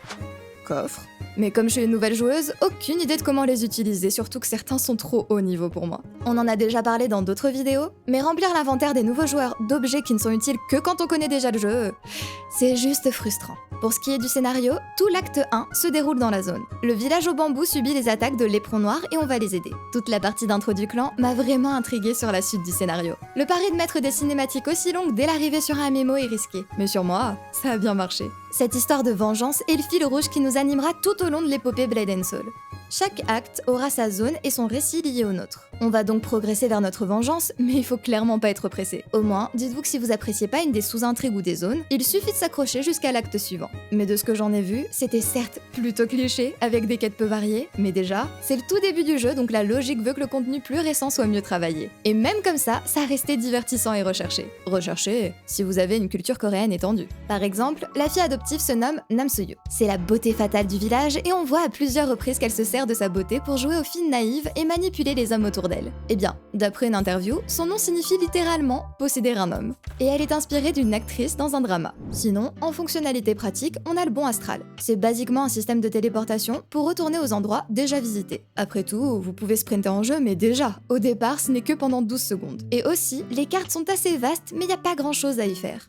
coffres. Mais comme je suis une nouvelle joueuse, aucune idée de comment les utiliser, surtout que certains sont trop haut niveau pour moi. On en a déjà parlé dans d'autres vidéos, mais remplir l'inventaire des nouveaux joueurs d'objets qui ne sont utiles que quand on connaît déjà le jeu, c'est juste frustrant. Pour ce qui est du scénario, tout l'acte 1 se déroule dans la zone. Le village au bambou subit les attaques de l'éperon noir et on va les aider. Toute la partie d'intro du clan m'a vraiment intriguée sur la suite du scénario. Le pari de mettre des cinématiques aussi longues dès l'arrivée sur un MMO est risqué, mais sur moi, ça a bien marché. Cette histoire de vengeance est le fil rouge qui nous animera tout au long de l'épopée Blade and Soul. Chaque acte aura sa zone et son récit lié au nôtre. On va donc progresser vers notre vengeance, mais il faut clairement pas être pressé. Au moins, dites-vous que si vous appréciez pas une des sous-intrigues ou des zones, il suffit de s'accrocher jusqu'à l'acte suivant. Mais de ce que j'en ai vu, c'était certes plutôt cliché, avec des quêtes peu variées, mais déjà, c'est le tout début du jeu, donc la logique veut que le contenu plus récent soit mieux travaillé. Et même comme ça restait divertissant et recherché. Recherché si vous avez une culture coréenne étendue. Par exemple, la fille adoptive se nomme Namsoyu. C'est la beauté fatale du village et on voit à plusieurs reprises qu'elle se sert de sa beauté pour jouer aux filles naïves et manipuler les hommes autour d'elle. Eh bien, d'après une interview, son nom signifie littéralement posséder un homme. Et elle est inspirée d'une actrice dans un drama. Sinon, en fonctionnalité pratique, on a le bon astral. C'est basiquement un système de téléportation pour retourner aux endroits déjà visités. Après tout, vous pouvez sprinter en jeu, mais déjà, au départ, ce n'est que pendant 12 secondes. Et aussi, les cartes sont assez vastes, mais il n'y a pas grand chose à y faire.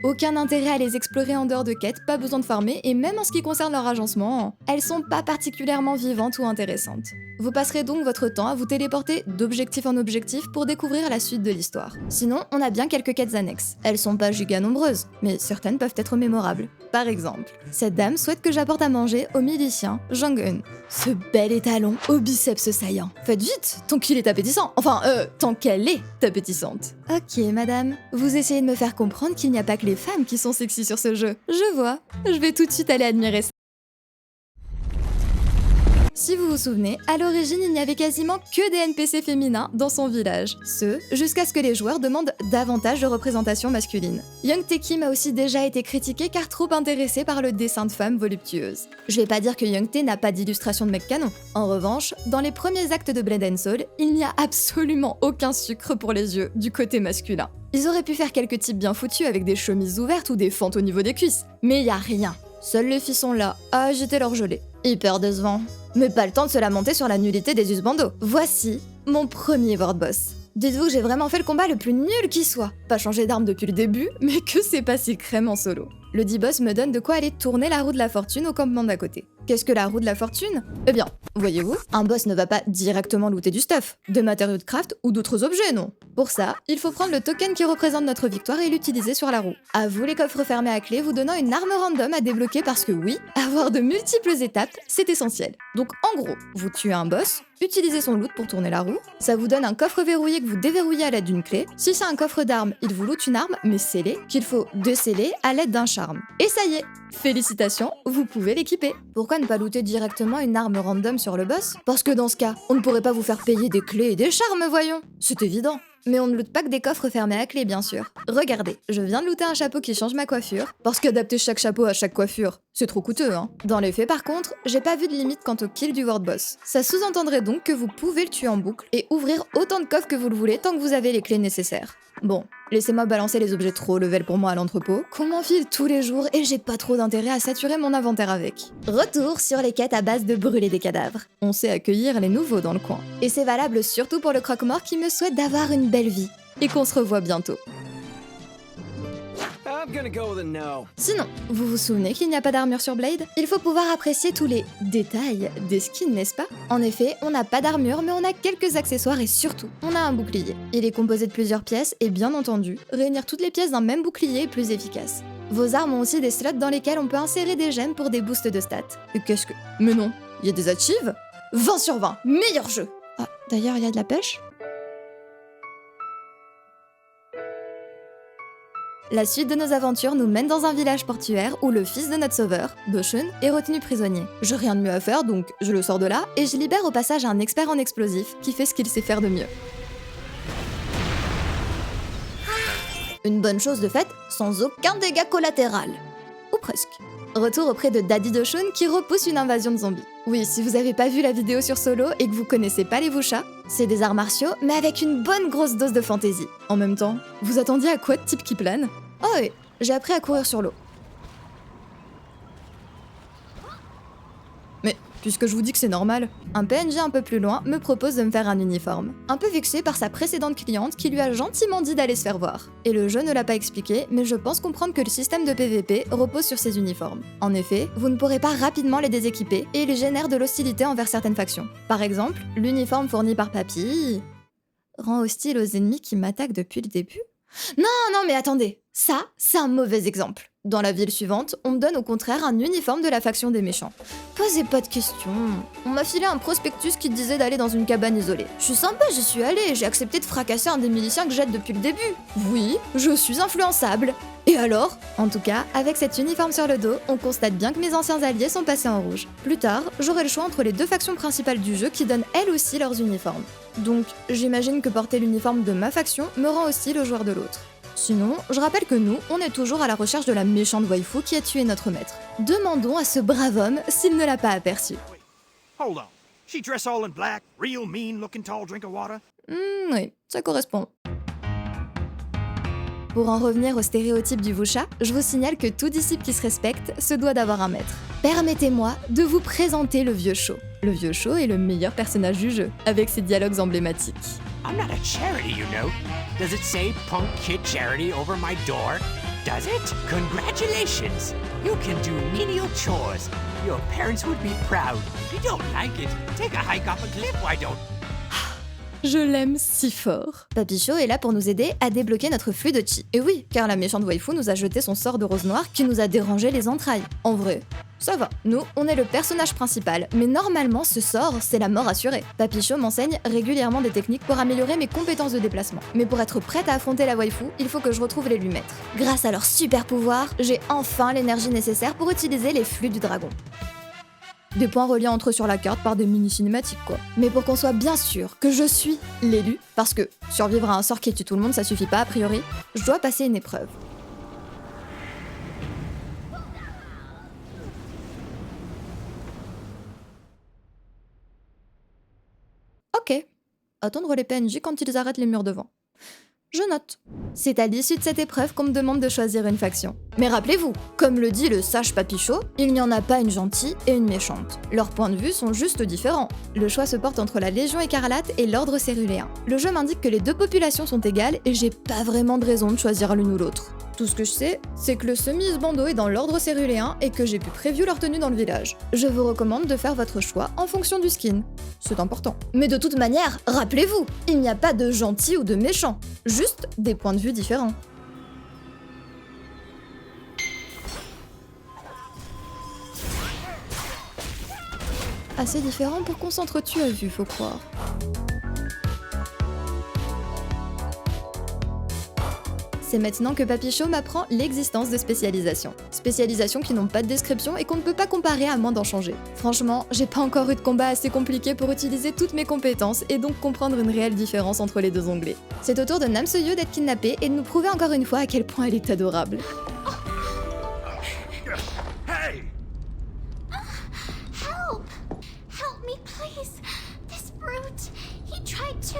Aucun intérêt à les explorer en dehors de quêtes, pas besoin de farmer, et même en ce qui concerne leur agencement, elles sont pas particulièrement vivantes ou intéressantes. Vous passerez donc votre temps à vous téléporter d'objectif en objectif pour découvrir la suite de l'histoire. Sinon, on a bien quelques quêtes annexes. Elles sont pas giga nombreuses, mais certaines peuvent être mémorables. Par exemple, cette dame souhaite que j'apporte à manger au milicien Jong-un. Ce bel étalon au biceps saillant. Faites vite, tant qu'il est appétissant. Enfin, tant qu'elle est appétissante. Ok, madame, vous essayez de me faire comprendre qu'il n'y a pas que les femmes qui sont sexy sur ce jeu. Je vois, je vais tout de suite aller admirer ça. Si vous vous souvenez, à l'origine, il n'y avait quasiment que des NPC féminins dans son village. Ce, jusqu'à ce que les joueurs demandent davantage de représentation masculine. Young Tae Kim a aussi déjà été critiqué car trop intéressé par le dessin de femmes voluptueuses. Je vais pas dire que Young Tae n'a pas d'illustration de mec canon. En revanche, dans les premiers actes de Blade and Soul, il n'y a absolument aucun sucre pour les yeux du côté masculin. Ils auraient pu faire quelques types bien foutus avec des chemises ouvertes ou des fentes au niveau des cuisses, mais y a rien. Seules les filles sont là à agiter leur gelée. Hyper décevant. Mais pas le temps de se lamenter sur la nullité des Usbando. Voici mon premier World Boss. Dites-vous que j'ai vraiment fait le combat le plus nul qui soit. Pas changé d'arme depuis le début, mais que c'est pas si crème en solo. Le D-Boss me donne de quoi aller tourner la roue de la fortune au campement d'à côté. Qu'est-ce que la roue de la fortune ? Eh bien, voyez-vous, un boss ne va pas directement looter du stuff, des matériaux de craft ou d'autres objets, non. Pour ça, il faut prendre le token qui représente notre victoire et l'utiliser sur la roue. À vous les coffres fermés à clé vous donnant une arme random à débloquer parce que oui, avoir de multiples étapes, c'est essentiel. Donc en gros, vous tuez un boss, utilisez son loot pour tourner la roue, ça vous donne un coffre verrouillé que vous déverrouillez à l'aide d'une clé. Si c'est un coffre d'armes, il vous loot une arme, mais scellée, qu'il faut déceller à l'aide d'un charme. Et ça y est, félicitations, vous pouvez l'équiper. Pourquoi ne pas looter directement une arme random sur le boss ? Parce que dans ce cas, on ne pourrait pas vous faire payer des clés et des charmes, voyons. C'est évident. Mais on ne loot pas que des coffres fermés à clé, bien sûr. Regardez, je viens de looter un chapeau qui change ma coiffure, parce qu'adapter chaque chapeau à chaque coiffure, c'est trop coûteux, hein. Dans les faits, par contre, j'ai pas vu de limite quant au kill du World Boss. Ça sous-entendrait donc que vous pouvez le tuer en boucle et ouvrir autant de coffres que vous le voulez tant que vous avez les clés nécessaires. Bon, laissez-moi balancer les objets trop level pour moi à l'entrepôt, qu'on m'enfile tous les jours et j'ai pas trop d'intérêt à saturer mon inventaire avec. Retour sur les quêtes à base de brûler des cadavres. On sait accueillir les nouveaux dans le coin. Et c'est valable surtout pour le croque-mort qui me souhaite d'avoir une belle vie. Et qu'on se revoit bientôt. Ah, I'm gonna go with a no. Sinon, vous vous souvenez qu'il n'y a pas d'armure sur Blade? Il faut pouvoir apprécier tous les détails des skins, n'est-ce pas? En effet, on n'a pas d'armure, mais on a quelques accessoires et surtout, on a un bouclier. Il est composé de plusieurs pièces et bien entendu, réunir toutes les pièces d'un même bouclier est plus efficace. Vos armes ont aussi des slots dans lesquels on peut insérer des gemmes pour des boosts de stats. Et qu'est-ce que... Mais non, il y a des achieves? 20 sur 20, meilleur jeu! Ah, d'ailleurs, il y a de la pêche? La suite de nos aventures nous mène dans un village portuaire où le fils de notre sauveur, Doshun, est retenu prisonnier. J'ai rien de mieux à faire donc je le sors de là et je libère au passage un expert en explosifs qui fait ce qu'il sait faire de mieux. Une bonne chose de fait, sans aucun dégât collatéral. Ou presque. Retour auprès de Daddy Doshun qui repousse une invasion de zombies. Oui, si vous avez pas vu la vidéo sur Solo et que vous connaissez pas les wuxia, c'est des arts martiaux mais avec une bonne grosse dose de fantaisie. En même temps, vous attendiez à quoi de type qui plane? Oh oui, j'ai appris à courir sur l'eau. Mais puisque je vous dis que c'est normal, un PNJ un peu plus loin me propose de me faire un uniforme. Un peu vexé par sa précédente cliente qui lui a gentiment dit d'aller se faire voir. Et le jeu ne l'a pas expliqué, mais je pense comprendre que le système de PVP repose sur ces uniformes. En effet, vous ne pourrez pas rapidement les déséquiper et ils génèrent de l'hostilité envers certaines factions. Par exemple, l'uniforme fourni par Papy rend hostile aux ennemis qui m'attaquent depuis le début. Non, mais attendez, ça, c'est un mauvais exemple. Dans la ville suivante, on me donne au contraire un uniforme de la faction des méchants. Posez pas de questions. On m'a filé un prospectus qui disait d'aller dans une cabane isolée. Je suis sympa, j'y suis allée, j'ai accepté de fracasser un des miliciens que j'aide depuis le début. Oui, je suis influençable. Et alors? En tout cas, avec cet uniforme sur le dos, on constate bien que mes anciens alliés sont passés en rouge. Plus tard, j'aurai le choix entre les deux factions principales du jeu qui donnent elles aussi leurs uniformes. Donc, j'imagine que porter l'uniforme de ma faction me rend aussi le joueur de l'autre. Sinon, je rappelle que nous, on est toujours à la recherche de la méchante waifu qui a tué notre maître. Demandons à ce brave homme s'il ne l'a pas aperçu. Hold on. She dressed all in black, real mean looking tall drink of water? Oui, ça correspond. Pour en revenir au stéréotype du wuxia, je vous signale que tout disciple qui se respecte se doit d'avoir un maître. Permettez-moi de vous présenter le vieux Sho. Le vieux Sho est le meilleur personnage du jeu, avec ses dialogues emblématiques. I'm not a charity, you know. Does it say Punk Kid Charity over my door? Does it? Congratulations! You can do menial chores. Your parents would be proud. If you don't like it, take a hike off a cliff, why don't... Je l'aime si fort. Papy Sho est là pour nous aider à débloquer notre flux de chi. Et oui, car la méchante waifu nous a jeté son sort de rose noire qui nous a dérangé les entrailles. En vrai, ça va. Nous, on est le personnage principal, mais normalement, ce sort, c'est la mort assurée. Papy Sho m'enseigne régulièrement des techniques pour améliorer mes compétences de déplacement. Mais pour être prête à affronter la waifu, il faut que je retrouve les lumettes. Grâce à leur super pouvoir, j'ai enfin l'énergie nécessaire pour utiliser les flux du dragon. Des points reliés entre eux sur la carte par des mini-cinématiques quoi. Mais pour qu'on soit bien sûr que je suis l'élu, parce que survivre à un sort qui tue tout le monde ça suffit pas a priori, je dois passer une épreuve. Ok, attendre les PNJ quand ils arrêtent les murs devant. Je note. C'est à l'issue de cette épreuve qu'on me demande de choisir une faction. Mais rappelez-vous, comme le dit le sage Papy Sho, il n'y en a pas une gentille et une méchante. Leurs points de vue sont juste différents. Le choix se porte entre la Légion Écarlate et l'Ordre Céruléen. Le jeu m'indique que les deux populations sont égales et j'ai pas vraiment de raison de choisir l'une ou l'autre. Tout ce que je sais, c'est que le semi-Isbando est dans l'Ordre Céruléen et que j'ai pu prévu leur tenue dans le village. Je vous recommande de faire votre choix en fonction du skin. C'est important. Mais de toute manière, rappelez-vous, il n'y a pas de gentil ou de méchant. Juste des points de vue différents. Assez différents pour qu'on s'entretue à vue, faut croire. C'est maintenant que Papy Sho m'apprend l'existence de spécialisations. Spécialisations qui n'ont pas de description et qu'on ne peut pas comparer à moins d'en changer. Franchement, j'ai pas encore eu de combat assez compliqué pour utiliser toutes mes compétences et donc comprendre une réelle différence entre les deux onglets. C'est au tour de Nam Seo-yu d'être kidnappée et de nous prouver encore une fois à quel point elle est adorable. Hey! Help! Help me, please! This brute, he tried to...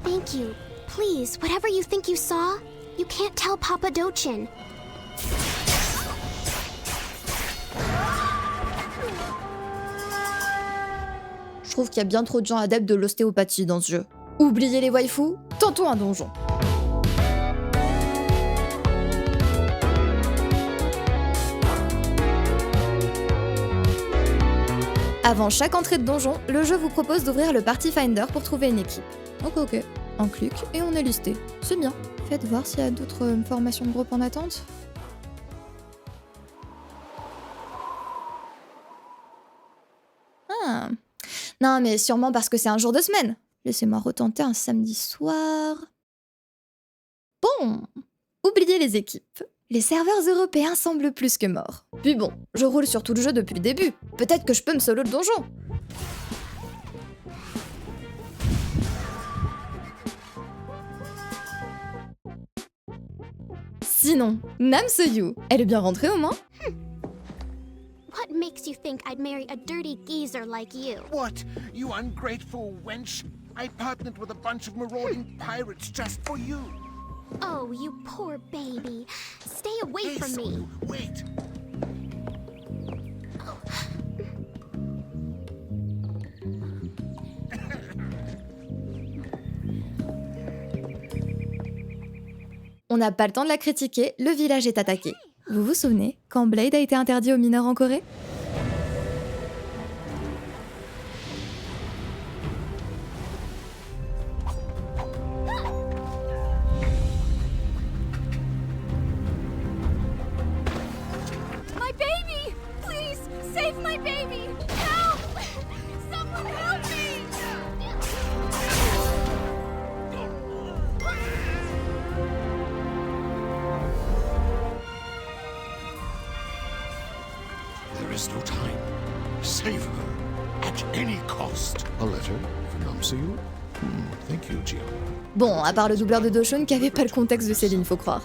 Thank you. Please, whatever you think you saw, you can't tell Papa Dochin. Je trouve qu'il y a bien trop de gens adeptes de l'ostéopathie dans ce jeu. Oubliez les waifus, tentons un donjon. Avant chaque entrée de donjon, le jeu vous propose d'ouvrir le Party Finder pour trouver une équipe. Ok. On clique et on est listé. C'est bien. Faites voir s'il y a d'autres formations de groupe en attente. Ah. Non, mais sûrement parce que c'est un jour de semaine. Laissez-moi retenter un samedi soir. Bon, oubliez les équipes. Les serveurs européens semblent plus que morts. Puis bon, je roule sur tout le jeu depuis le début. Peut-être que je peux me solo le donjon. Sinon, Nam Soyu, elle est bien rentrée au moins? What makes you think I'd marry a dirty geezer like you? What? You ungrateful wench? I partnered with a bunch of marauding pirates just for you. Oh, you poor baby. Stay away from me. Wait. On n'a pas le temps de la critiquer, le village est attaqué. Vous vous souvenez, quand Blade a été interdit aux mineurs en Corée? My baby! Please, save my baby! Help! Someone help me! There is no time. Save her at any cost. A letter from Namsuyu? Thank you, Jian. Bon, à part le doubleur de Do-shun qui avait pas le contexte de Céline, faut croire.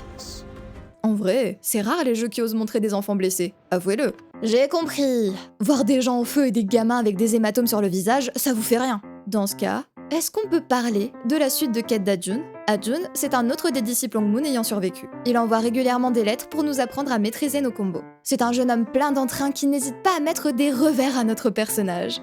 En vrai, c'est rare les jeux qui osent montrer des enfants blessés, avouez-le. J'ai compris. Voir des gens au feu et des gamins avec des hématomes sur le visage, ça vous fait rien. Dans ce cas, est-ce qu'on peut parler de la suite de quête d'Ajun? Ajun, c'est un autre des disciples Hongmoon ayant survécu. Il envoie régulièrement des lettres pour nous apprendre à maîtriser nos combos. C'est un jeune homme plein d'entrain qui n'hésite pas à mettre des revers à notre personnage.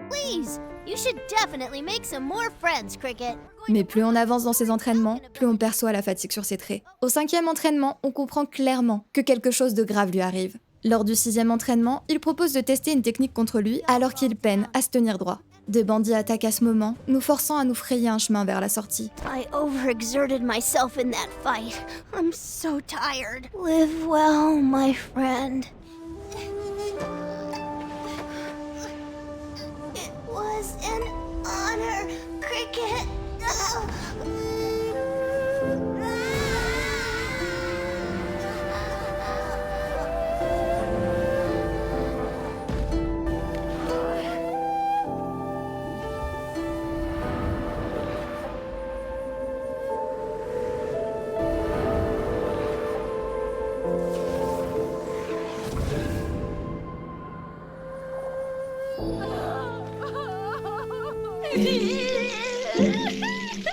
Please, you should definitely make some more friends, Cricket. Mais plus on avance dans ses entraînements, plus on perçoit la fatigue sur ses traits. Au 5e entraînement, on comprend clairement que quelque chose de grave lui arrive. Lors du 6e entraînement, il propose de tester une technique contre lui alors qu'il peine à se tenir droit. Deux bandits attaquent à ce moment, nous forçant à nous frayer un chemin vers la sortie. I overexerted myself in that fight. I'm so tired. Live well, my friend. It was an honor, Cricket.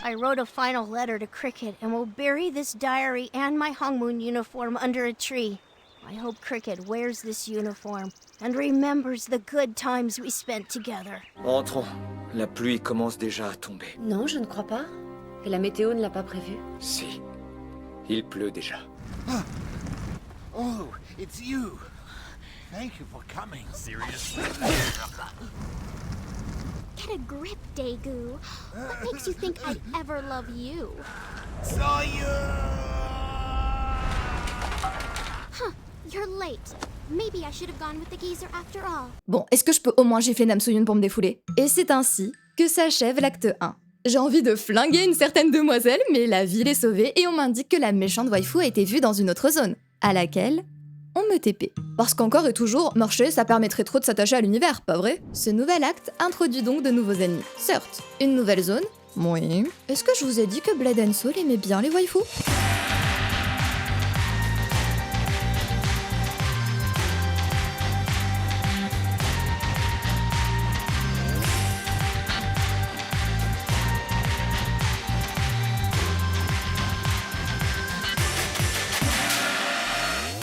I wrote a final letter to Cricket and will bury this diary and my Hongmoon uniform under a tree. I hope Cricket wears this uniform and remembers the good times we spent together. Entrons. La pluie commence déjà à tomber. Non, je ne crois pas. Et la météo ne l'a pas prévu. Si. Il pleut déjà. Oh, it's you. Thank you for coming. Seriously? Get a grip, Daegu. What makes you think I'd ever love you? Saw you! Huh, you're late. Maybe I should have gone with the geezer after all. Bon, est-ce que je peux au moins gifler Nam Soyun pour me défouler? Et c'est ainsi que s'achève l'acte 1. J'ai envie de flinguer une certaine demoiselle, mais la ville est sauvée et on m'indique que la méchante waifu a été vue dans une autre zone, à laquelle on me TP. Parce qu'encore et toujours, marcher, ça permettrait trop de s'attacher à l'univers, pas vrai? Ce nouvel acte introduit donc de nouveaux ennemis. Certes, une nouvelle zone. Oui. Est-ce que je vous ai dit que Blade & Soul aimait bien les waifus?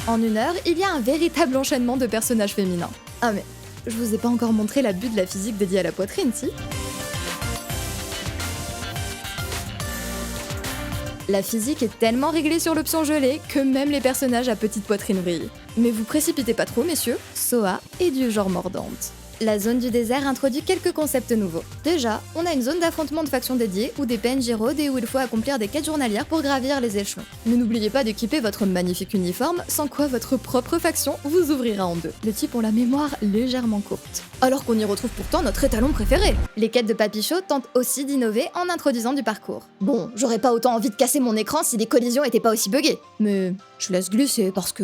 En une heure, il y a un véritable enchaînement de personnages féminins. Ah mais, je vous ai pas encore montré la butte de la physique dédiée à la poitrine, si? La physique est tellement réglée sur l'option gelée que même les personnages à petite poitrine brillent. Mais vous précipitez pas trop, messieurs, Soa est du genre mordante. La zone du désert introduit quelques concepts nouveaux. Déjà, on a une zone d'affrontement de factions dédiée où des PNJ rôdent et où il faut accomplir des quêtes journalières pour gravir les échelons. Mais n'oubliez pas d'équiper votre magnifique uniforme, sans quoi votre propre faction vous ouvrira en deux. Les types ont la mémoire légèrement courte. Alors qu'on y retrouve pourtant notre étalon préféré. Les quêtes de Papichot tentent aussi d'innover en introduisant du parcours. Bon, j'aurais pas autant envie de casser mon écran si les collisions étaient pas aussi buggées. Mais je laisse glisser parce que...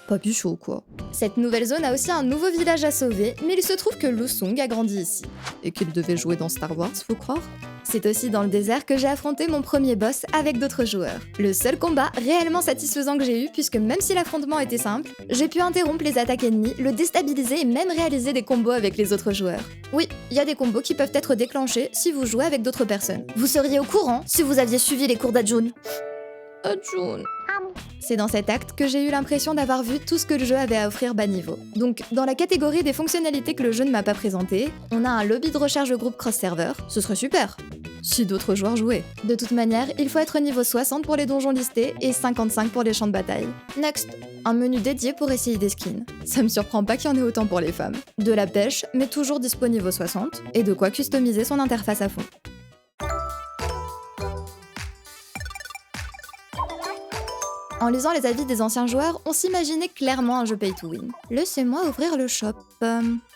Papichot quoi. Cette nouvelle zone a aussi un nouveau village à sauver, mais il se trouve que Lu Sung a grandi ici. Et qu'il devait jouer dans Star Wars, faut croire. C'est aussi dans le désert que j'ai affronté mon premier boss avec d'autres joueurs. Le seul combat réellement satisfaisant que j'ai eu, puisque même si l'affrontement était simple, j'ai pu interrompre les attaques ennemies, le déstabiliser et même réaliser des combos avec les autres joueurs. Oui, il y a des combos qui peuvent être déclenchés si vous jouez avec d'autres personnes. Vous seriez au courant si vous aviez suivi les cours d'Ajun. Ajun. C'est dans cet acte que j'ai eu l'impression d'avoir vu tout ce que le jeu avait à offrir bas niveau. Donc, dans la catégorie des fonctionnalités que le jeu ne m'a pas présentées, on a un lobby de recherche de groupe cross-server, ce serait super si d'autres joueurs jouaient. De toute manière, il faut être niveau 60 pour les donjons listés et 55 pour les champs de bataille. Next, un menu dédié pour essayer des skins. Ça me surprend pas qu'il y en ait autant pour les femmes. De la pêche, mais toujours dispo niveau 60, et de quoi customiser son interface à fond. En lisant les avis des anciens joueurs, on s'imaginait clairement un jeu pay to win. Laissez-moi ouvrir le shop.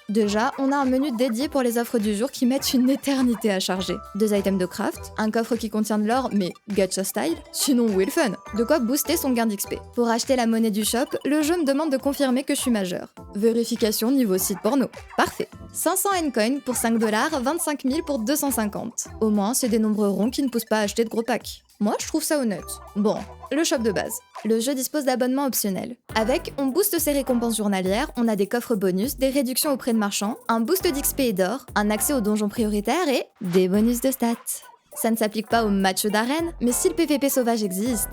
Déjà, on a un menu dédié pour les offres du jour qui mettent une éternité à charger. 2 items de craft, un coffre qui contient de l'or, mais gacha style, sinon où est le fun? De quoi booster son gain d'XP. Pour acheter la monnaie du shop, le jeu me demande de confirmer que je suis majeur. Vérification niveau site porno. Parfait. 500 N-coins pour 5$, 25 000 pour 250. Au moins, c'est des nombres ronds qui ne poussent pas à acheter de gros packs. Moi, je trouve ça honnête. Bon, le shop de base. Le jeu dispose d'abonnements optionnels. Avec, on booste ses récompenses journalières, on a des coffres bonus, des réductions auprès de marchands, un boost d'XP et d'or, un accès aux donjons prioritaires et des bonus de stats. Ça ne s'applique pas aux matchs d'arène, mais si le PVP sauvage existe,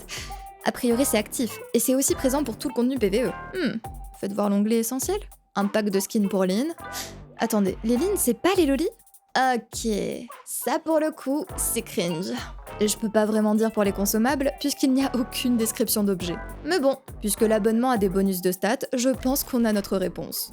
a priori c'est actif, et c'est aussi présent pour tout le contenu PVE. Faites voir l'onglet essentiel. Un pack de skins pour Lynn. Attendez, les Lynn, c'est pas les lolis? Ok, ça pour le coup, c'est cringe. Et je peux pas vraiment dire pour les consommables, puisqu'il n'y a aucune description d'objet. Mais bon, puisque l'abonnement a des bonus de stats, je pense qu'on a notre réponse.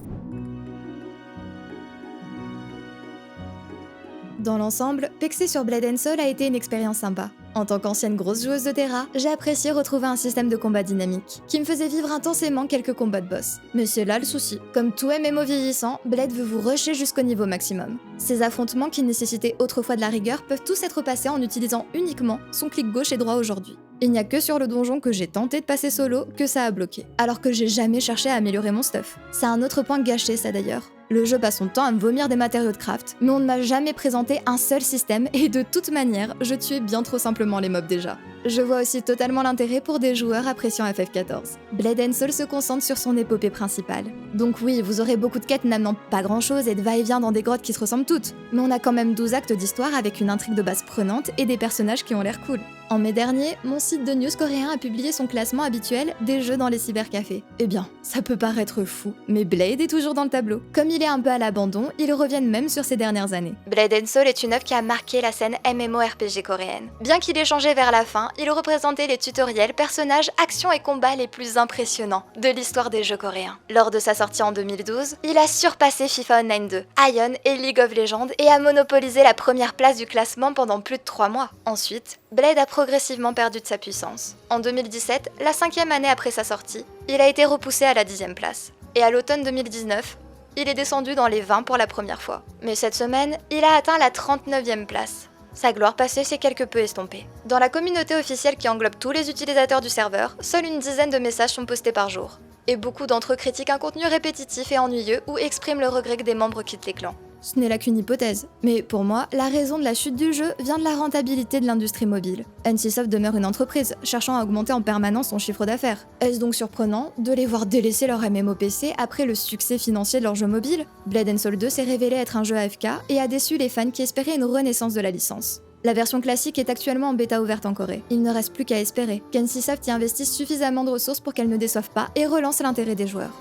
Dans l'ensemble, pexer sur Blade & Soul a été une expérience sympa. En tant qu'ancienne grosse joueuse de Terra, j'ai apprécié retrouver un système de combat dynamique, qui me faisait vivre intensément quelques combats de boss. Mais c'est là le souci. Comme tout MMO vieillissant, Blade veut vous rusher jusqu'au niveau maximum. Ces affrontements qui nécessitaient autrefois de la rigueur peuvent tous être passés en utilisant uniquement son clic gauche et droit aujourd'hui. Il n'y a que sur le donjon que j'ai tenté de passer solo que ça a bloqué, alors que j'ai jamais cherché à améliorer mon stuff. C'est un autre point gâché ça d'ailleurs. Le jeu passe son temps à me vomir des matériaux de craft, mais on ne m'a jamais présenté un seul système et de toute manière, je tuais bien trop simplement les mobs déjà. Je vois aussi totalement l'intérêt pour des joueurs appréciant FF14. Blade & Soul se concentre sur son épopée principale. Donc oui, vous aurez beaucoup de quêtes n'amenant pas grand chose et de va-et-vient dans des grottes qui se ressemblent toutes, mais on a quand même 12 actes d'histoire avec une intrigue de base prenante et des personnages qui ont l'air cool. En mai dernier, mon site de news coréen a publié son classement habituel des jeux dans les cybercafés. Eh bien, ça peut paraître fou, mais Blade est toujours dans le tableau. Comme il est un peu à l'abandon, ils reviennent même sur ces dernières années. Blade & Soul est une œuvre qui a marqué la scène MMORPG coréenne. Bien qu'il ait changé vers la fin, il représentait les tutoriels, personnages, actions et combats les plus impressionnants de l'histoire des jeux coréens. Lors de sa sortie en 2012, il a surpassé FIFA Online 2, Ion et League of Legends et a monopolisé la première place du classement pendant plus de 3 mois. Ensuite, Blade a progressivement perdu de sa puissance. En 2017, la 5e année après sa sortie, il a été repoussé à la 10e place. Et à l'automne 2019, il est descendu dans les 20 pour la première fois. Mais cette semaine, il a atteint la 39e place. Sa gloire passée s'est quelque peu estompée. Dans la communauté officielle qui englobe tous les utilisateurs du serveur, seule une dizaine de messages sont postés par jour. Et beaucoup d'entre eux critiquent un contenu répétitif et ennuyeux ou expriment le regret que des membres quittent les clans. Ce n'est là qu'une hypothèse, mais pour moi, la raison de la chute du jeu vient de la rentabilité de l'industrie mobile. NCSoft demeure une entreprise, cherchant à augmenter en permanence son chiffre d'affaires. Est-ce donc surprenant de les voir délaisser leur MMOPC après le succès financier de leur jeu mobile? Blade & Soul 2 s'est révélé être un jeu AFK et a déçu les fans qui espéraient une renaissance de la licence. La version classique est actuellement en bêta ouverte en Corée. Il ne reste plus qu'à espérer qu'NCSoft y investisse suffisamment de ressources pour qu'elle ne déçoive pas et relance l'intérêt des joueurs.